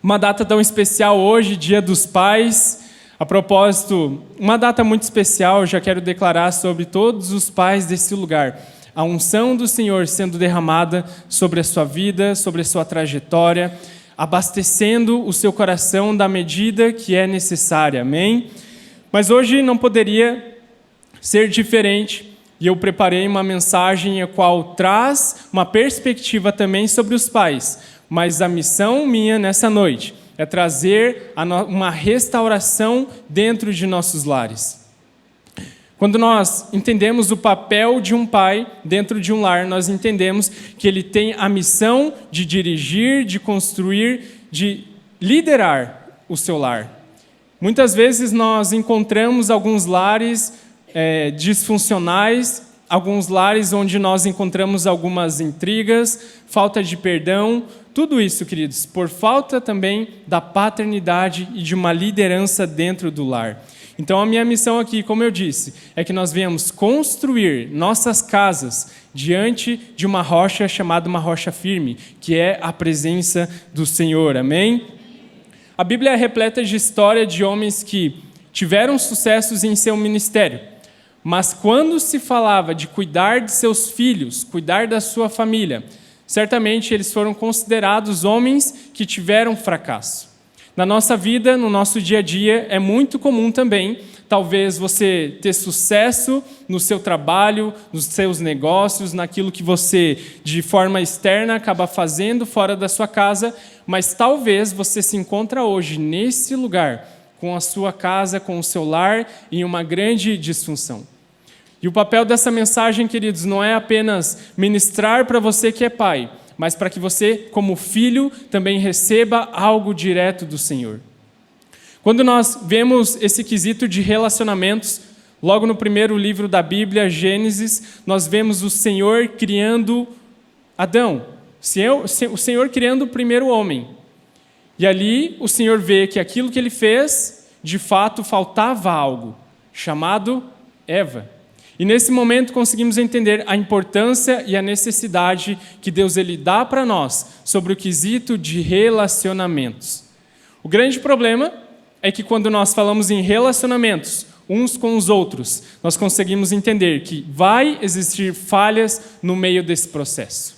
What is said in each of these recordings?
Uma data tão especial hoje, Dia dos Pais. A propósito, uma data muito especial, já quero declarar sobre todos os pais desse lugar. A unção do Senhor sendo derramada sobre a sua vida, sobre a sua trajetória, abastecendo o seu coração da medida que é necessária, amém? Mas hoje não poderia ser diferente, e eu preparei uma mensagem a qual traz uma perspectiva também sobre os pais, mas a missão minha nessa noite é trazer uma restauração dentro de nossos lares. Quando nós entendemos o papel de um pai dentro de um lar, nós entendemos que ele tem a missão de dirigir, de construir, de liderar o seu lar. Muitas vezes nós encontramos alguns lares disfuncionais, alguns lares onde nós encontramos algumas intrigas, falta de perdão, tudo isso, queridos, por falta também da paternidade e de uma liderança dentro do lar. Então, a minha missão aqui, como eu disse, é que nós venhamos construir nossas casas diante de uma rocha chamada uma rocha firme, que é a presença do Senhor, amém? A Bíblia é repleta de história de homens que tiveram sucessos em seu ministério, mas quando se falava de cuidar de seus filhos, cuidar da sua família, certamente eles foram considerados homens que tiveram fracasso. Na nossa vida, no nosso dia a dia, é muito comum também, talvez você ter sucesso no seu trabalho, nos seus negócios, naquilo que você, de forma externa, acaba fazendo fora da sua casa, mas talvez você se encontra hoje nesse lugar, com a sua casa, com o seu lar, em uma grande disfunção. E o papel dessa mensagem, queridos, não é apenas ministrar para você que é pai, mas para que você, como filho, também receba algo direto do Senhor. Quando nós vemos esse quesito de relacionamentos, logo no primeiro livro da Bíblia, Gênesis, nós vemos o Senhor criando Adão, o Senhor criando o primeiro homem. E ali o Senhor vê que aquilo que ele fez, de fato, faltava algo, chamado Eva. E nesse momento conseguimos entender a importância e a necessidade que Deus ele dá para nós sobre o quesito de relacionamentos. O grande problema é que quando nós falamos em relacionamentos uns com os outros, nós conseguimos entender que vai existir falhas no meio desse processo.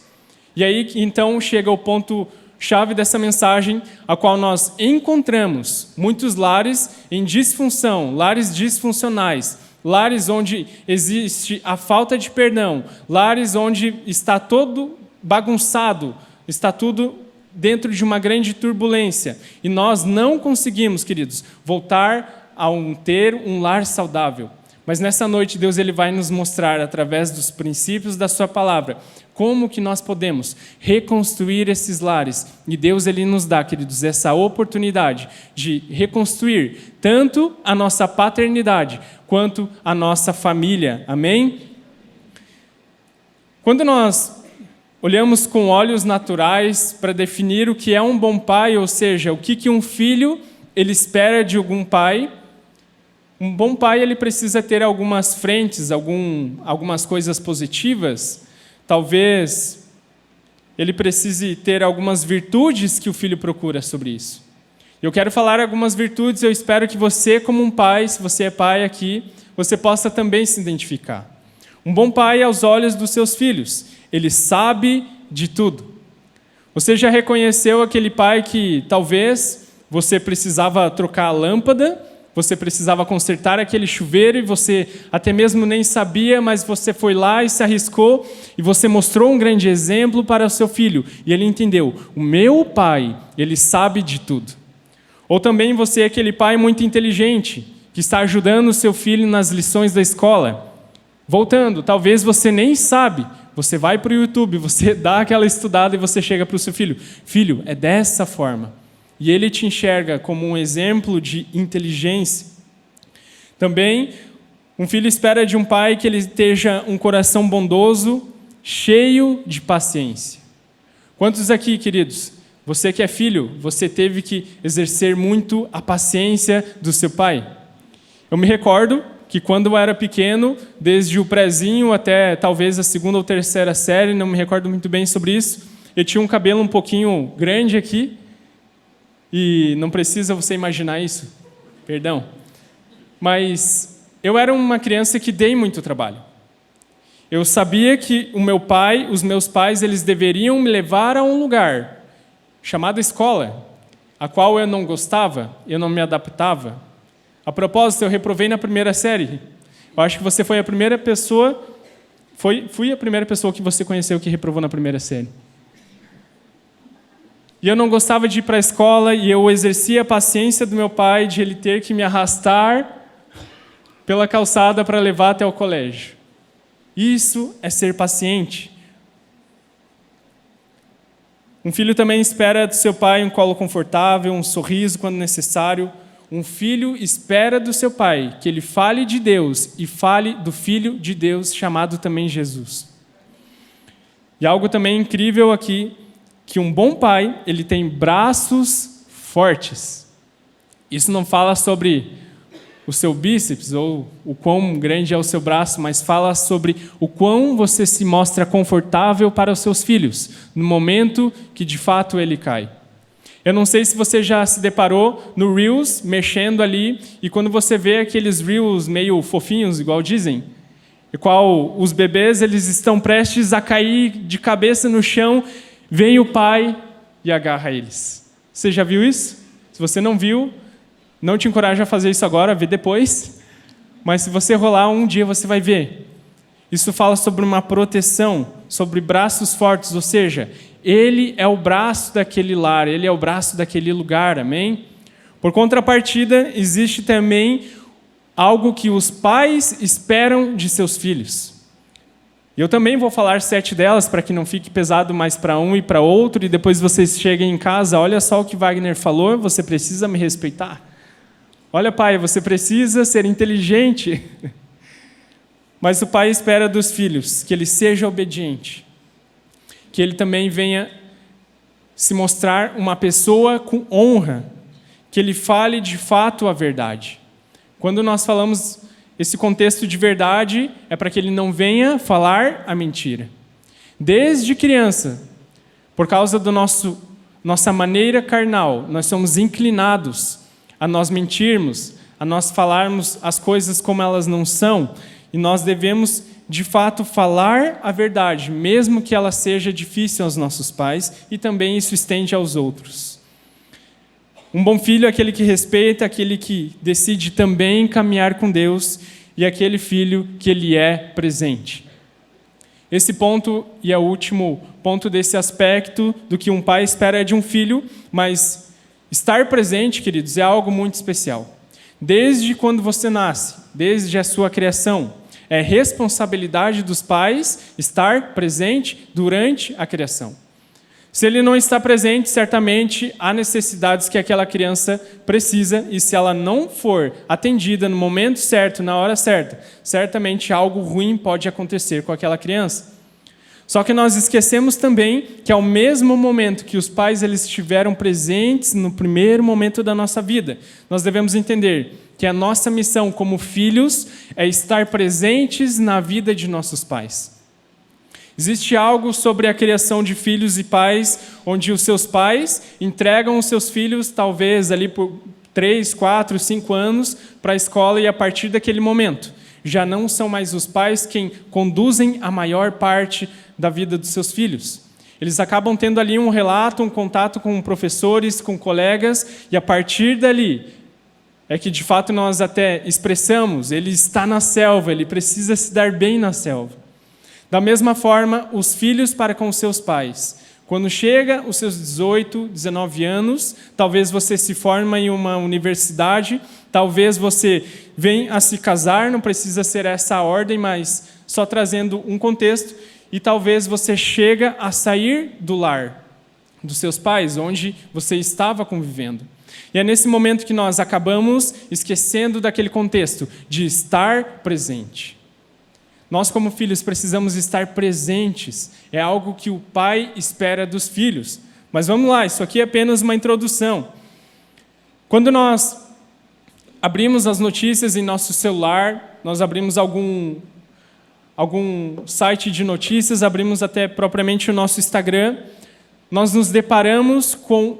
E aí então chega o ponto-chave dessa mensagem, a qual nós encontramos muitos lares em disfunção, lares disfuncionais, lares onde existe a falta de perdão, lares onde está todo bagunçado, está tudo dentro de uma grande turbulência. E nós não conseguimos, queridos, voltar a ter um lar saudável. Mas nessa noite Deus ele vai nos mostrar, através dos princípios da sua palavra, como que nós podemos reconstruir esses lares. E Deus ele nos dá, queridos, essa oportunidade de reconstruir tanto a nossa paternidade quanto a nossa família. Amém? Quando nós olhamos com olhos naturais para definir o que é um bom pai, ou seja, o que um filho ele espera de algum pai, um bom pai ele precisa ter algumas frentes, algumas coisas positivas. Talvez ele precise ter algumas virtudes que o filho procura sobre isso. Eu quero falar algumas virtudes, eu espero que você, como um pai, se você é pai aqui, você possa também se identificar. Um bom pai aos olhos dos seus filhos, ele sabe de tudo. Você já reconheceu aquele pai que talvez você precisava trocar a lâmpada, você precisava consertar aquele chuveiro e você até mesmo nem sabia, mas você foi lá e se arriscou e você mostrou um grande exemplo para o seu filho. E ele entendeu, o meu pai, ele sabe de tudo. Ou também você é aquele pai muito inteligente, que está ajudando o seu filho nas lições da escola. Voltando, talvez você nem sabe, você vai para o YouTube, você dá aquela estudada e você chega para o seu filho. Filho, é dessa forma. E ele te enxerga como um exemplo de inteligência. Também, um filho espera de um pai que ele esteja um coração bondoso, cheio de paciência. Quantos aqui, queridos, você que é filho, você teve que exercer muito a paciência do seu pai? Eu me recordo que quando eu era pequeno, desde o prézinho até talvez a 2ª ou 3ª série, não me recordo muito bem sobre isso, eu tinha um cabelo um pouquinho grande aqui, E não precisa você imaginar isso, perdão. Mas eu era uma criança que dei muito trabalho. Eu sabia que os meus pais, eles deveriam me levar a um lugar chamado escola, a qual eu não gostava, eu não me adaptava. A propósito, eu reprovei na primeira série. Eu acho que você foi a primeira pessoa, fui a primeira pessoa que você conheceu que reprovou na primeira série. E eu não gostava de ir para a escola e eu exercia a paciência do meu pai de ele ter que me arrastar pela calçada para levar até o colégio. Isso é ser paciente. Um filho também espera do seu pai um colo confortável, um sorriso quando necessário. Um filho espera do seu pai que ele fale de Deus e fale do Filho de Deus, chamado também Jesus. E algo também incrível aqui, que um bom pai, ele tem braços fortes. Isso não fala sobre o seu bíceps ou o quão grande é o seu braço, mas fala sobre o quão você se mostra confortável para os seus filhos, no momento que de fato ele cai. Eu não sei se você já se deparou no Reels, mexendo ali, e quando você vê aqueles Reels meio fofinhos, igual dizem, e qual os bebês eles estão prestes a cair de cabeça no chão, vem o pai e agarra eles. Você já viu isso? Se você não viu, não te encorajo a fazer isso agora, vê depois. Mas se você rolar, um dia você vai ver. Isso fala sobre uma proteção, sobre braços fortes, ou seja, ele é o braço daquele lar, ele é o braço daquele lugar, amém? Por contrapartida, existe também algo que os pais esperam de seus filhos. E eu também vou falar 7 delas, para que não fique pesado mais para um e para outro, e depois vocês cheguem em casa, olha só o que Wagner falou, você precisa me respeitar. Olha, pai, você precisa ser inteligente. Mas o pai espera dos filhos que ele seja obediente, que ele também venha se mostrar uma pessoa com honra, que ele fale de fato a verdade. Quando nós falamos esse contexto de verdade, é para que ele não venha falar a mentira. Desde criança, por causa da nossa maneira carnal, nós somos inclinados a nós mentirmos, a nós falarmos as coisas como elas não são, e nós devemos, de fato, falar a verdade, mesmo que ela seja difícil aos nossos pais, e também isso estende aos outros. Um bom filho é aquele que respeita, aquele que decide também caminhar com Deus, e aquele filho que ele é presente. Esse ponto, e é o último ponto desse aspecto, do que um pai espera de um filho, mas estar presente, queridos, é algo muito especial. Desde quando você nasce, desde a sua criação, é responsabilidade dos pais estar presente durante a criação. Se ele não está presente, certamente há necessidades que aquela criança precisa, e se ela não for atendida no momento certo, na hora certa, certamente algo ruim pode acontecer com aquela criança. Só que nós esquecemos também que ao mesmo momento que os pais eles estiveram presentes no primeiro momento da nossa vida, nós devemos entender que a nossa missão como filhos é estar presentes na vida de nossos pais. Existe algo sobre a criação de filhos e pais, onde os seus pais entregam os seus filhos, talvez ali por 3, 4, 5 anos, para a escola, e a partir daquele momento, já não são mais os pais quem conduzem a maior parte da vida dos seus filhos. Eles acabam tendo ali um relato, um contato com professores, com colegas, e a partir dali é que de fato nós até expressamos, ele está na selva, ele precisa se dar bem na selva. Da mesma forma, os filhos para com seus pais. Quando chega os seus 18, 19 anos, talvez você se forma em uma universidade, talvez você venha a se casar, não precisa ser essa a ordem, mas só trazendo um contexto, e talvez você chega a sair do lar dos seus pais, onde você estava convivendo. E é nesse momento que nós acabamos esquecendo daquele contexto de estar presente. Nós, como filhos, precisamos estar presentes. É algo que o pai espera dos filhos. Mas vamos lá, isso aqui é apenas uma introdução. Quando nós abrimos as notícias em nosso celular, nós abrimos algum site de notícias, abrimos até propriamente o nosso Instagram, nós nos deparamos com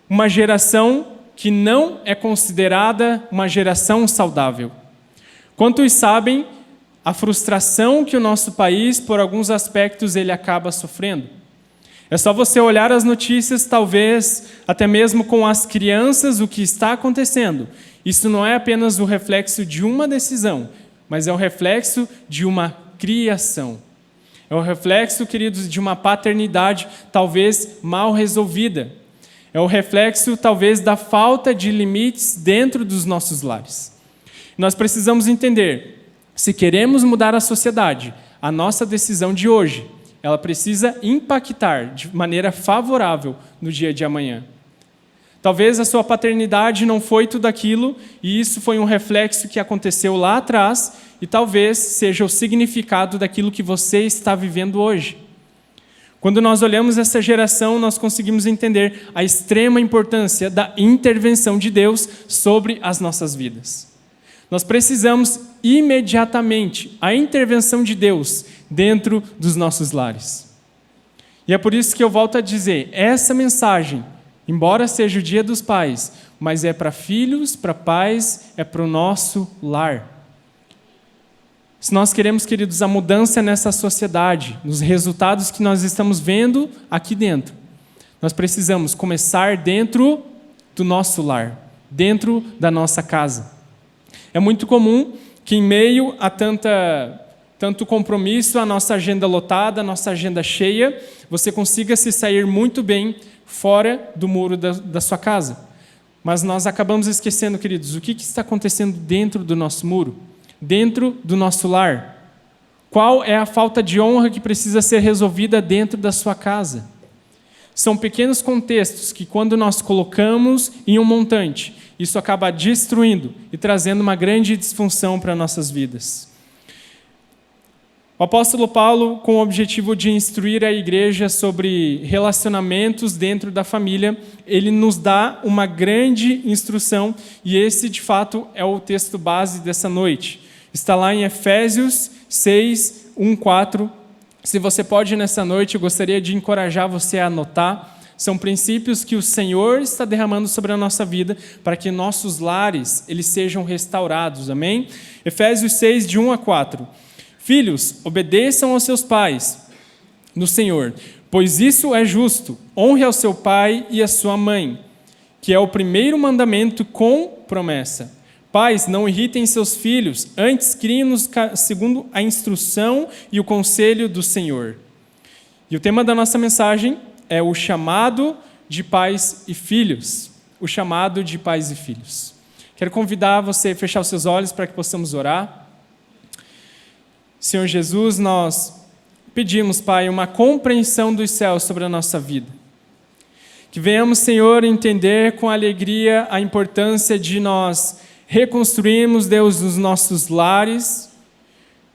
uma geração que não é considerada uma geração saudável. Quantos sabem a frustração que o nosso país, por alguns aspectos, ele acaba sofrendo? É só você olhar as notícias, talvez até mesmo com as crianças, o que está acontecendo. Isso não é apenas o reflexo de uma decisão, mas é o reflexo de uma criação. É o reflexo, queridos, de uma paternidade talvez mal resolvida. É o reflexo, talvez, da falta de limites dentro dos nossos lares. Nós precisamos entender, se queremos mudar a sociedade, a nossa decisão de hoje, ela precisa impactar de maneira favorável no dia de amanhã. Talvez a sua paternidade não foi tudo aquilo, e isso foi um reflexo que aconteceu lá atrás, e talvez seja o significado daquilo que você está vivendo hoje. Quando nós olhamos essa geração, nós conseguimos entender a extrema importância da intervenção de Deus sobre as nossas vidas. Nós precisamos imediatamente a intervenção de Deus dentro dos nossos lares. E é por isso que eu volto a dizer, essa mensagem, embora seja o Dia dos Pais, mas é para filhos, para pais, é para o nosso lar. Se nós queremos, queridos, a mudança nessa sociedade, nos resultados que nós estamos vendo aqui dentro, nós precisamos começar dentro do nosso lar, dentro da nossa casa. É muito comum que em meio a tanto compromisso, a nossa agenda lotada, a nossa agenda cheia, você consiga se sair muito bem fora do muro da sua casa. Mas nós acabamos esquecendo, queridos, o que está acontecendo dentro do nosso muro? Dentro do nosso lar? Qual é a falta de honra que precisa ser resolvida dentro da sua casa? São pequenos contextos que, quando nós colocamos em um montante, isso acaba destruindo e trazendo uma grande disfunção para nossas vidas. O apóstolo Paulo, com o objetivo de instruir a igreja sobre relacionamentos dentro da família, ele nos dá uma grande instrução, e esse, de fato, é o texto base dessa noite. Está lá em Efésios 6, 1, 4. Se você pode, nessa noite, eu gostaria de encorajar você a anotar. São princípios que o Senhor está derramando sobre a nossa vida para que nossos lares eles sejam restaurados. Amém? Efésios 6, de 1 a 4. Filhos, obedeçam aos seus pais no Senhor, pois isso é justo. Honre ao seu pai e à sua mãe, que é o primeiro mandamento com promessa. Pais, não irritem seus filhos, antes criem-nos segundo a instrução e o conselho do Senhor. E o tema da nossa mensagem é o chamado de pais e filhos. O chamado de pais e filhos. Quero convidar você a fechar os seus olhos para que possamos orar. Senhor Jesus, nós pedimos, Pai, uma compreensão dos céus sobre a nossa vida. Que venhamos, Senhor, entender com alegria a importância de nós reconstruirmos, Deus, os nossos lares,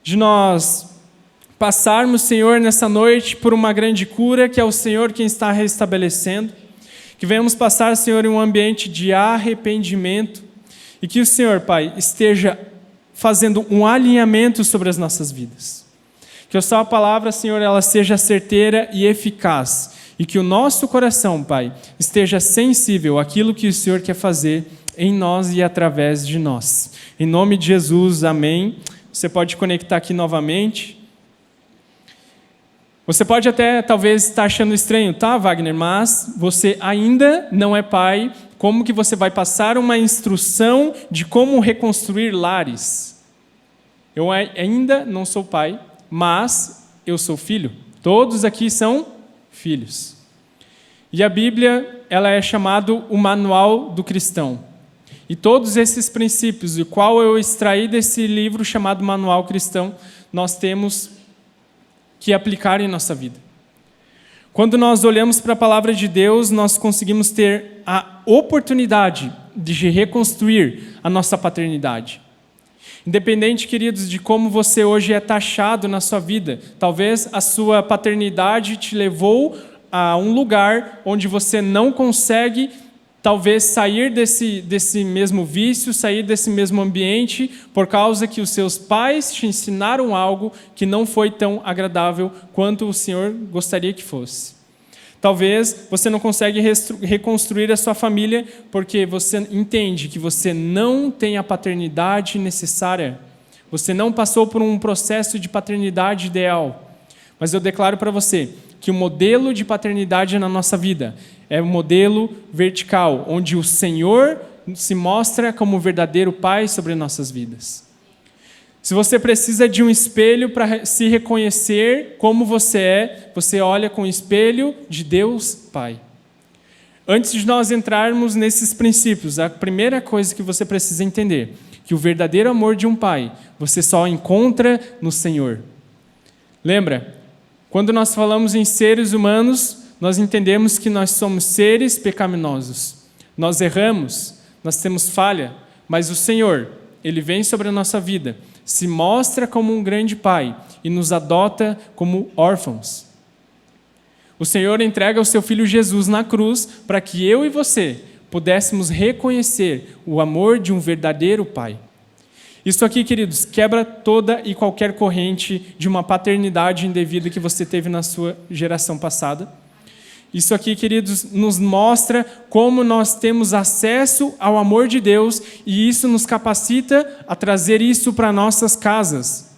de nós passarmos, Senhor, nessa noite por uma grande cura, que é o Senhor quem está restabelecendo. Que venhamos passar, Senhor, em um ambiente de arrependimento e que o Senhor, Pai, esteja fazendo um alinhamento sobre as nossas vidas. Que a sua palavra, Senhor, ela seja certeira e eficaz e que o nosso coração, Pai, esteja sensível àquilo que o Senhor quer fazer em nós e através de nós. Em nome de Jesus, amém. Você pode conectar aqui novamente. Você pode até, talvez, estar achando estranho, tá, Wagner? Mas você ainda não é pai. Como que você vai passar uma instrução de como reconstruir lares? Eu ainda não sou pai, mas eu sou filho. Todos aqui são filhos. E a Bíblia, ela é chamado o manual do cristão. E todos esses princípios, o qual eu extraí desse livro chamado Manual Cristão, nós temos que aplicar em nossa vida. Quando nós olhamos para a palavra de Deus, nós conseguimos ter a oportunidade de reconstruir a nossa paternidade. Independente, queridos, de como você hoje é taxado na sua vida, talvez a sua paternidade te levou a um lugar onde você não consegue, talvez, sair desse mesmo vício, sair desse mesmo ambiente, por causa que os seus pais te ensinaram algo que não foi tão agradável quanto o Senhor gostaria que fosse. Talvez você não consegue reconstruir a sua família porque você entende que você não tem a paternidade necessária. Você não passou por um processo de paternidade ideal. Mas eu declaro para você que o modelo de paternidade na nossa vida é um modelo vertical, onde o Senhor se mostra como o verdadeiro Pai sobre nossas vidas. Se você precisa de um espelho para se reconhecer como você é, você olha com o espelho de Deus Pai. Antes de nós entrarmos nesses princípios, a primeira coisa que você precisa entender, que o verdadeiro amor de um pai, você só encontra no Senhor. Lembra? Quando nós falamos em seres humanos, nós entendemos que nós somos seres pecaminosos. Nós erramos, nós temos falha, mas o Senhor, Ele vem sobre a nossa vida, se mostra como um grande pai e nos adota como órfãos. O Senhor entrega o seu Filho Jesus na cruz para que eu e você pudéssemos reconhecer o amor de um verdadeiro pai. Isso aqui, queridos, quebra toda e qualquer corrente de uma paternidade indevida que você teve na sua geração passada. Isso aqui, queridos, nos mostra como nós temos acesso ao amor de Deus e isso nos capacita a trazer isso para nossas casas.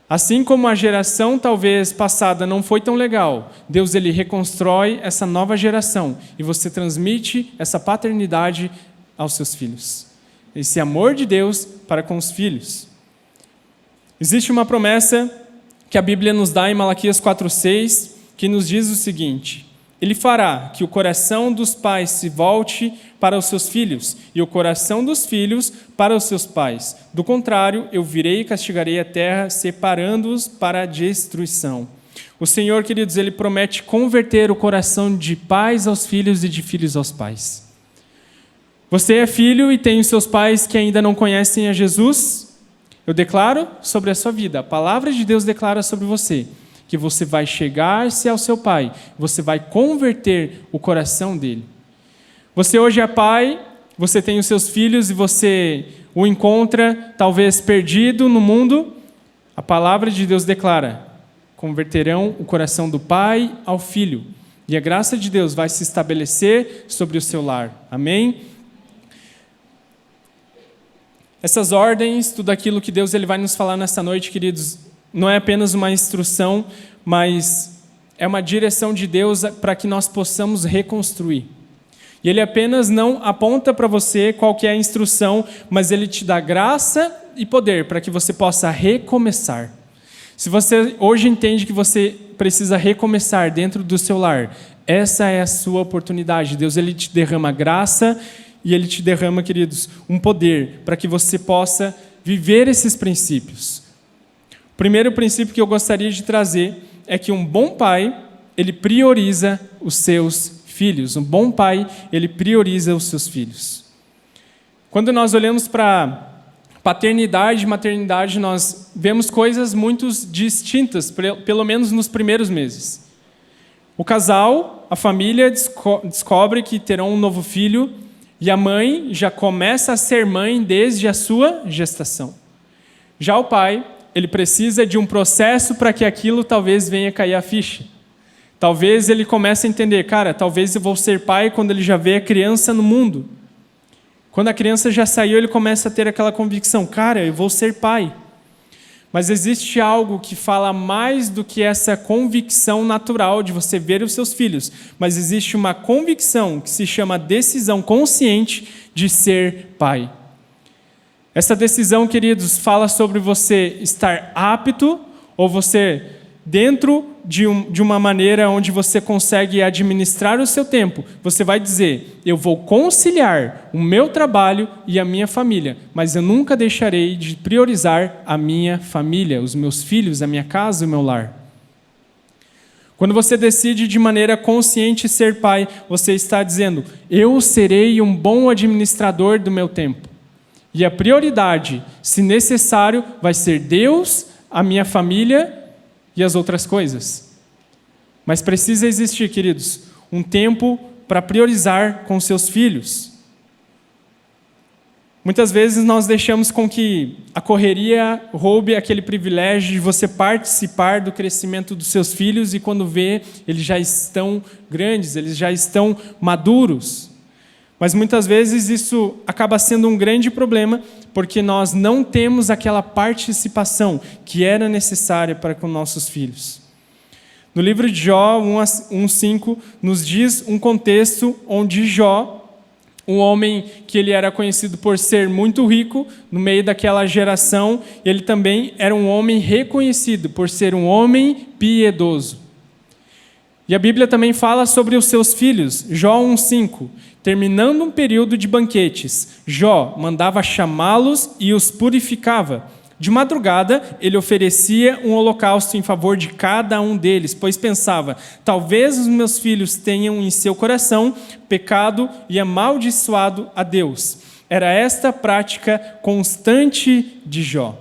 Assim como a geração talvez passada não foi tão legal, Deus ele reconstrói essa nova geração e você transmite essa paternidade aos seus filhos. Esse amor de Deus para com os filhos. Existe uma promessa que a Bíblia nos dá em Malaquias 4:6, que nos diz o seguinte: Ele fará que o coração dos pais se volte para os seus filhos e o coração dos filhos para os seus pais. Do contrário, eu virei e castigarei a terra, separando-os para a destruição. O Senhor, queridos, Ele promete converter o coração de pais aos filhos e de filhos aos pais. Você é filho e tem os seus pais que ainda não conhecem a Jesus? Eu declaro sobre a sua vida, a palavra de Deus declara sobre você, que você vai chegar-se ao seu pai, você vai converter o coração dele. Você hoje é pai, você tem os seus filhos e você o encontra talvez perdido no mundo. A palavra de Deus declara: converterão o coração do pai ao filho. E a graça de Deus vai se estabelecer sobre o seu lar. Amém? Essas ordens, tudo aquilo que Deus ele vai nos falar nessa noite, queridos, não é apenas uma instrução, mas é uma direção de Deus para que nós possamos reconstruir. E Ele apenas não aponta para você qual que é a instrução, mas Ele te dá graça e poder para que você possa recomeçar. Se você hoje entende que você precisa recomeçar dentro do seu lar, essa é a sua oportunidade. Deus ele te derrama graça e Ele te derrama, queridos, um poder para que você possa viver esses princípios. O primeiro princípio que eu gostaria de trazer é que um bom pai, ele prioriza os seus filhos. Um bom pai, ele prioriza os seus filhos. Quando nós olhamos para paternidade e maternidade, nós vemos coisas muito distintas, pelo menos nos primeiros meses. O casal, a família descobre que terão um novo filho e a mãe já começa a ser mãe desde a sua gestação. Já o pai, ele precisa de um processo para que aquilo talvez venha cair a ficha. Talvez ele comece a entender, cara, talvez eu vou ser pai quando ele já vê a criança no mundo. Quando a criança já saiu, ele começa a ter aquela convicção, cara, eu vou ser pai. Mas existe algo que fala mais do que essa convicção natural de você ver os seus filhos. Mas existe uma convicção que se chama decisão consciente de ser pai. Essa decisão, queridos, fala sobre você estar apto ou você dentro de uma maneira onde você consegue administrar o seu tempo. Você vai dizer, eu vou conciliar o meu trabalho e a minha família, mas eu nunca deixarei de priorizar a minha família, os meus filhos, a minha casa, o meu lar. Quando você decide de maneira consciente ser pai, você está dizendo, eu serei um bom administrador do meu tempo. E a prioridade, se necessário, vai ser Deus, a minha família e as outras coisas. Mas precisa existir, queridos, um tempo para priorizar com seus filhos. Muitas vezes nós deixamos com que a correria roube aquele privilégio de você participar do crescimento dos seus filhos e quando vê, eles já estão grandes, eles já estão maduros. Mas muitas vezes isso acaba sendo um grande problema porque nós não temos aquela participação que era necessária para com nossos filhos. No livro de Jó 1:5 nos diz um contexto onde Jó, um homem que ele era conhecido por ser muito rico no meio daquela geração, ele também era um homem reconhecido por ser um homem piedoso. E a Bíblia também fala sobre os seus filhos, Jó 1:5. Terminando um período de banquetes, Jó mandava chamá-los e os purificava. De madrugada, ele oferecia um holocausto em favor de cada um deles, pois pensava, talvez os meus filhos tenham em seu coração pecado e amaldiçoado a Deus. Era esta a prática constante de Jó.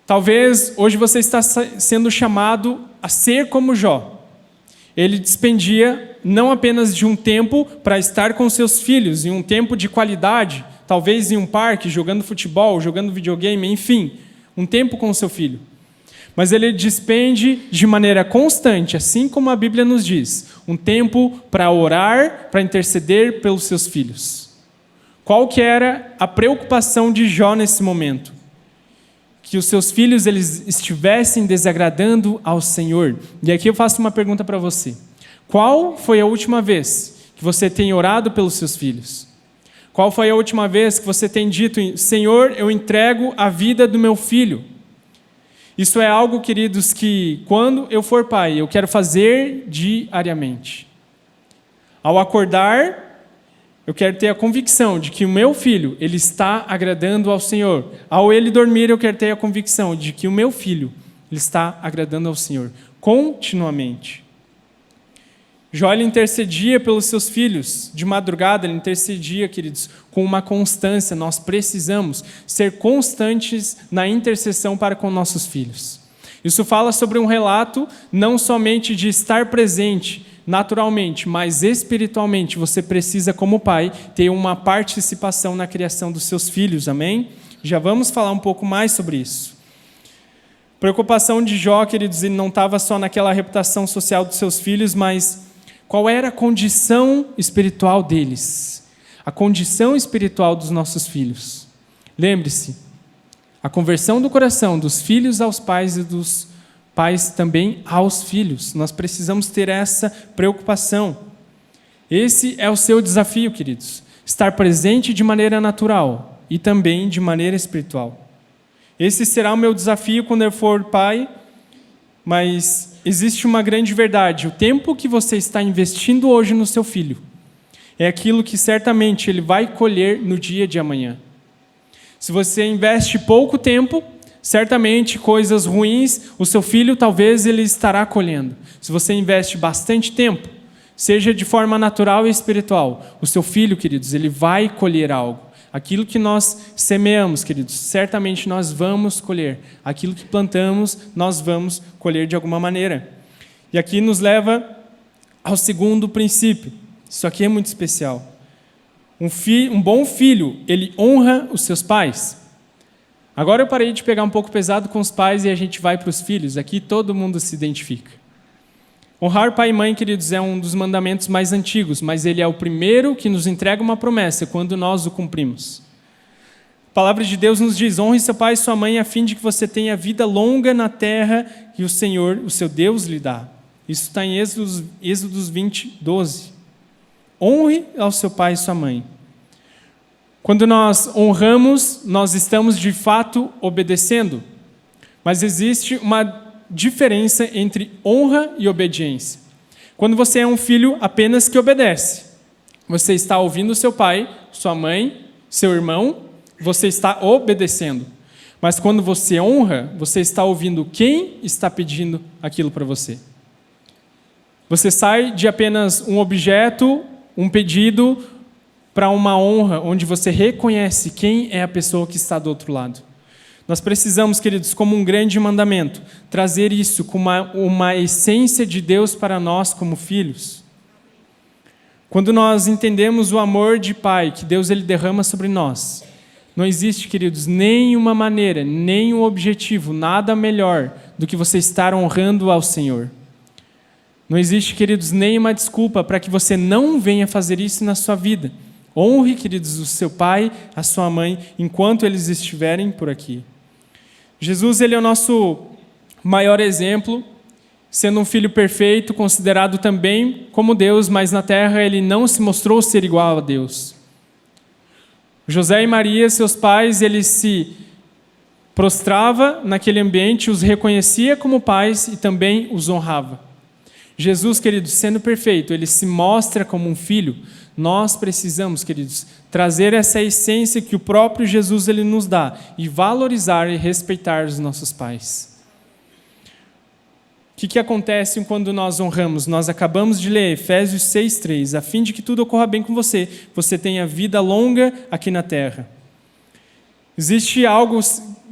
Talvez hoje você está sendo chamado a ser como Jó. Ele despendia não apenas de um tempo para estar com seus filhos, em um tempo de qualidade, talvez em um parque, jogando futebol, jogando videogame, enfim, um tempo com o seu filho. Mas ele despende de maneira constante, assim como a Bíblia nos diz, um tempo para orar, para interceder pelos seus filhos. Qual que era a preocupação de Jó nesse momento? Que os seus filhos eles estivessem desagradando ao Senhor. E aqui eu faço uma pergunta para você. Qual foi a última vez que você tem orado pelos seus filhos? Qual foi a última vez que você tem dito, Senhor, eu entrego a vida do meu filho? Isso é algo, queridos, que quando eu for pai, eu quero fazer diariamente. Ao acordar, eu quero ter a convicção de que o meu filho, ele está agradando ao Senhor. Ao ele dormir, eu quero ter a convicção de que o meu filho, ele está agradando ao Senhor, continuamente. Jó ele intercedia pelos seus filhos, de madrugada ele intercedia, queridos, com uma constância. Nós precisamos ser constantes na intercessão para com nossos filhos. Isso fala sobre um relato não somente de estar presente naturalmente, mas espiritualmente. Você precisa, como pai, ter uma participação na criação dos seus filhos, amém? Já vamos falar um pouco mais sobre isso. A preocupação de Jó, queridos, ele não estava só naquela reputação social dos seus filhos, mas qual era a condição espiritual deles? A condição espiritual dos nossos filhos. Lembre-se, a conversão do coração dos filhos aos pais e dos pais também aos filhos. Nós precisamos ter essa preocupação. Esse é o seu desafio, queridos. Estar presente de maneira natural e também de maneira espiritual. Esse será o meu desafio quando eu for pai, mas existe uma grande verdade. O tempo que você está investindo hoje no seu filho é aquilo que certamente ele vai colher no dia de amanhã. Se você investe pouco tempo, certamente coisas ruins, o seu filho talvez ele estará colhendo. Se você investe bastante tempo, seja de forma natural e espiritual, o seu filho, queridos, ele vai colher algo. Aquilo que nós semeamos, queridos, certamente nós vamos colher. Aquilo que plantamos, nós vamos colher de alguma maneira. E aqui nos leva ao segundo princípio. Isso aqui é muito especial. Um bom filho, ele honra os seus pais. Agora eu parei de pegar um pouco pesado com os pais e a gente vai para os filhos. Aqui todo mundo se identifica. Honrar pai e mãe, queridos, é um dos mandamentos mais antigos, mas ele é o primeiro que nos entrega uma promessa quando nós o cumprimos. A palavra de Deus nos diz, honre seu pai e sua mãe a fim de que você tenha vida longa na terra que o Senhor, o seu Deus, lhe dá. Isso está em Êxodos 20:12. Honre ao seu pai e sua mãe. Quando nós honramos, nós estamos de fato obedecendo, mas existe uma diferença entre honra e obediência. Quando você é um filho apenas que obedece, você está ouvindo seu pai, sua mãe, seu irmão, você está obedecendo. Mas quando você honra, você está ouvindo quem está pedindo aquilo para você. Você sai de apenas um objeto, um pedido, para uma honra, onde você reconhece quem é a pessoa que está do outro lado. Nós precisamos, queridos, como um grande mandamento, trazer isso como uma essência de Deus para nós como filhos. Quando nós entendemos o amor de Pai que Deus ele derrama sobre nós, não existe, queridos, nenhuma maneira, nenhum objetivo, nada melhor do que você estar honrando ao Senhor. Não existe, queridos, nenhuma desculpa para que você não venha fazer isso na sua vida. Honre, queridos, o seu pai, a sua mãe, enquanto eles estiverem por aqui. Jesus, ele é o nosso maior exemplo, sendo um filho perfeito, considerado também como Deus, mas na terra ele não se mostrou ser igual a Deus. José e Maria, seus pais, ele se prostrava naquele ambiente, os reconhecia como pais e também os honrava. Jesus, queridos, sendo perfeito, ele se mostra como um filho. Nós precisamos, queridos, trazer essa essência que o próprio Jesus ele nos dá e valorizar e respeitar os nossos pais. O que acontece quando nós honramos? Nós acabamos de ler Efésios 6:3, a fim de que tudo ocorra bem com você, você tenha vida longa aqui na terra. Existe algo,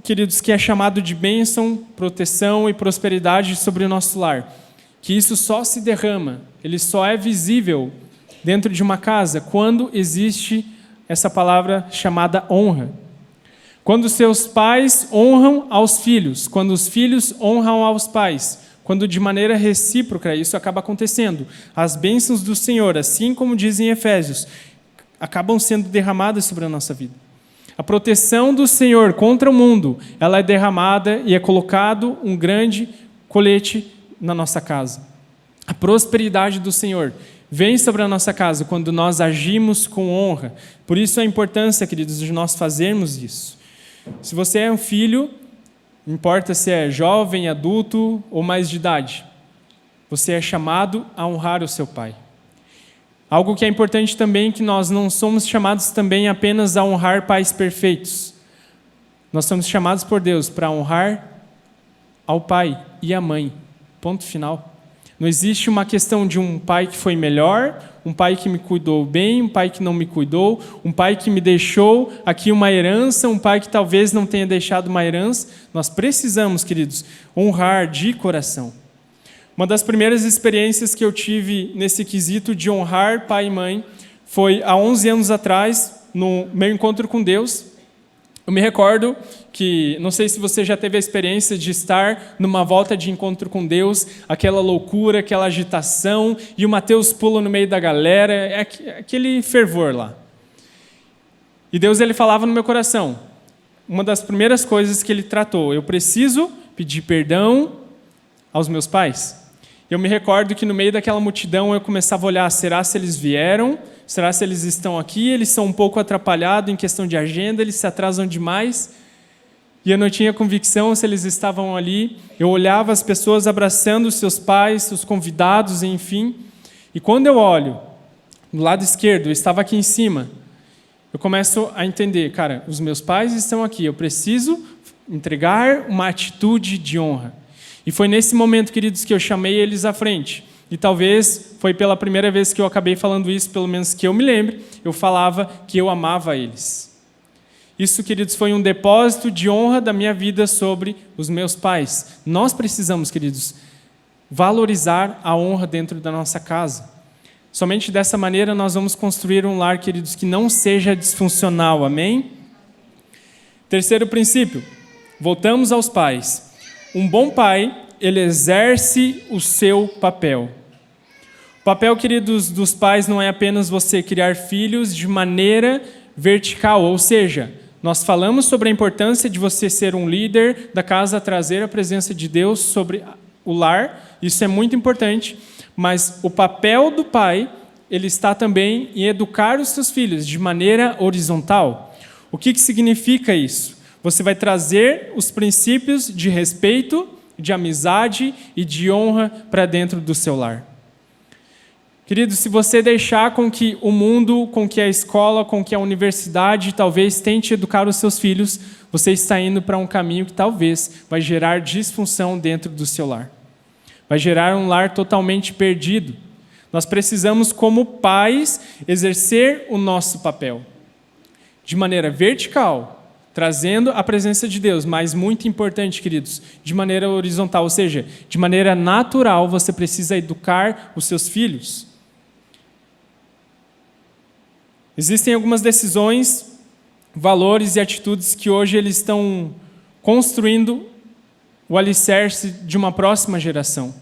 queridos, que é chamado de bênção, proteção e prosperidade sobre o nosso lar. Que isso só se derrama, ele só é visível dentro de uma casa quando existe essa palavra chamada honra. Quando seus pais honram aos filhos, quando os filhos honram aos pais, quando de maneira recíproca isso acaba acontecendo, as bênçãos do Senhor, assim como dizem Efésios, acabam sendo derramadas sobre a nossa vida. A proteção do Senhor contra o mundo, ela é derramada e é colocado um grande colete na nossa casa. A prosperidade do Senhor vem sobre a nossa casa quando nós agimos com honra. Por isso a importância, queridos, de nós fazermos isso. Se você é um filho, não importa se é jovem, adulto ou mais de idade, você é chamado a honrar o seu pai. Algo que é importante também é que nós não somos chamados também apenas a honrar pais perfeitos. Nós somos chamados por Deus para honrar ao pai e à mãe. Ponto final. Não existe uma questão de um pai que foi melhor, um pai que me cuidou bem, um pai que não me cuidou, um pai que me deixou aqui uma herança, um pai que talvez não tenha deixado uma herança. Nós precisamos, queridos, honrar de coração. Uma das primeiras experiências que eu tive nesse quesito de honrar pai e mãe foi há 11 anos atrás, no meu encontro com Deus. Eu me recordo que, não sei se você já teve a experiência de estar numa volta de encontro com Deus, aquela loucura, aquela agitação, e o Mateus pula no meio da galera, é aquele fervor lá. E Deus ele falava no meu coração, uma das primeiras coisas que ele tratou, eu preciso pedir perdão aos meus pais. Eu me recordo que no meio daquela multidão eu começava a olhar, será se eles vieram? Será se eles estão aqui? Eles são um pouco atrapalhados em questão de agenda, eles se atrasam demais. E eu não tinha convicção se eles estavam ali. Eu olhava as pessoas abraçando os seus pais, os convidados, enfim. E quando eu olho, do lado esquerdo, eu estava aqui em cima, eu começo a entender, cara, os meus pais estão aqui, eu preciso entregar uma atitude de honra. E foi nesse momento, queridos, que eu chamei eles à frente. E talvez foi pela primeira vez que eu acabei falando isso, pelo menos que eu me lembre, eu falava que eu amava eles. Isso, queridos, foi um depósito de honra da minha vida sobre os meus pais. Nós precisamos, queridos, valorizar a honra dentro da nossa casa. Somente dessa maneira nós vamos construir um lar, queridos, que não seja disfuncional, amém? Terceiro princípio, voltamos aos pais. Um bom pai, ele exerce o seu papel. O papel, queridos, dos pais não é apenas você criar filhos de maneira vertical, ou seja, nós falamos sobre a importância de você ser um líder da casa, trazer a presença de Deus sobre o lar, isso é muito importante, mas o papel do pai, ele está também em educar os seus filhos de maneira horizontal. O que significa isso? Você vai trazer os princípios de respeito, de amizade e de honra para dentro do seu lar. Querido, se você deixar com que o mundo, com que a escola, com que a universidade talvez tente educar os seus filhos, você está indo para um caminho que talvez vai gerar disfunção dentro do seu lar. Vai gerar um lar totalmente perdido. Nós precisamos, como pais, exercer o nosso papel de maneira vertical, trazendo a presença de Deus, mas muito importante, queridos, de maneira horizontal, ou seja, de maneira natural, você precisa educar os seus filhos. Existem algumas decisões, valores e atitudes que hoje eles estão construindo o alicerce de uma próxima geração.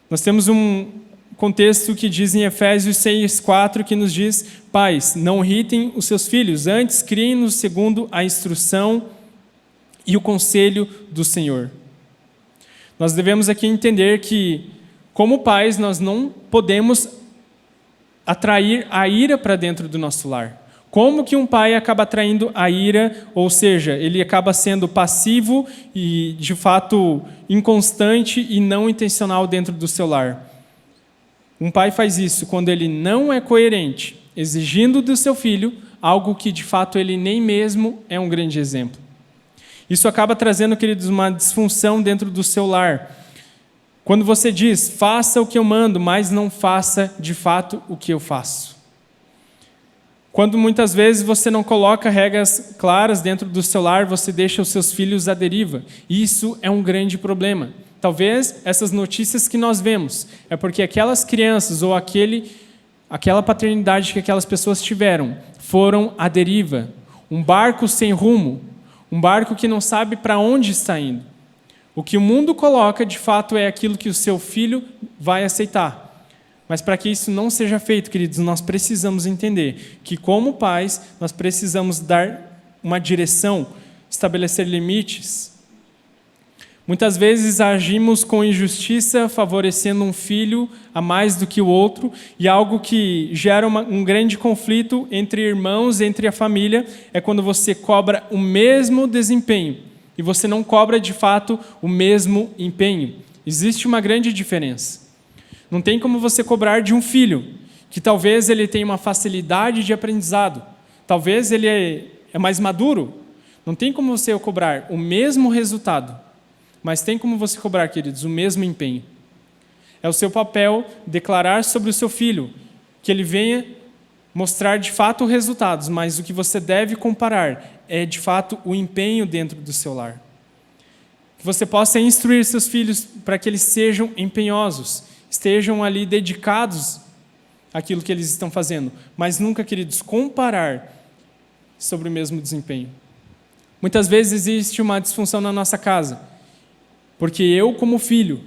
Nós temos um contexto que diz em Efésios 6:4, que nos diz: pais, não irritem os seus filhos, antes criem-nos segundo a instrução e o conselho do Senhor. Nós devemos aqui entender que, como pais, nós não podemos atrair a ira para dentro do nosso lar. Como que um pai acaba atraindo a ira, ou seja, ele acaba sendo passivo e, de fato, inconstante e não intencional dentro do seu lar? Um pai faz isso quando ele não é coerente, exigindo do seu filho algo que, de fato, ele nem mesmo é um grande exemplo. Isso acaba trazendo, queridos, uma disfunção dentro do seu lar. Quando você diz, faça o que eu mando, mas não faça, de fato, o que eu faço. Quando muitas vezes você não coloca regras claras dentro do seu lar, você deixa os seus filhos à deriva. Isso é um grande problema. Talvez essas notícias que nós vemos é porque aquelas crianças ou aquela paternidade que aquelas pessoas tiveram foram à deriva. Um barco sem rumo, um barco que não sabe para onde está indo. O que o mundo coloca, de fato, é aquilo que o seu filho vai aceitar. Mas para que isso não seja feito, queridos, nós precisamos entender que, como pais, nós precisamos dar uma direção, estabelecer limites. Muitas vezes agimos com injustiça, favorecendo um filho a mais do que o outro, e algo que gera um grande conflito entre irmãos, entre a família, é quando você cobra o mesmo desempenho e você não cobra, de fato, o mesmo empenho. Existe uma grande diferença. Não tem como você cobrar de um filho, que talvez ele tenha uma facilidade de aprendizado, talvez ele é mais maduro. Não tem como você cobrar o mesmo resultado, mas tem como você cobrar, queridos, o mesmo empenho. É o seu papel declarar sobre o seu filho, que ele venha mostrar de fato resultados, mas o que você deve comparar é de fato o empenho dentro do seu lar. Que você possa instruir seus filhos para que eles sejam empenhosos, estejam ali dedicados àquilo que eles estão fazendo, mas nunca, queridos, comparar sobre o mesmo desempenho. Muitas vezes existe uma disfunção na nossa casa, porque eu, como filho,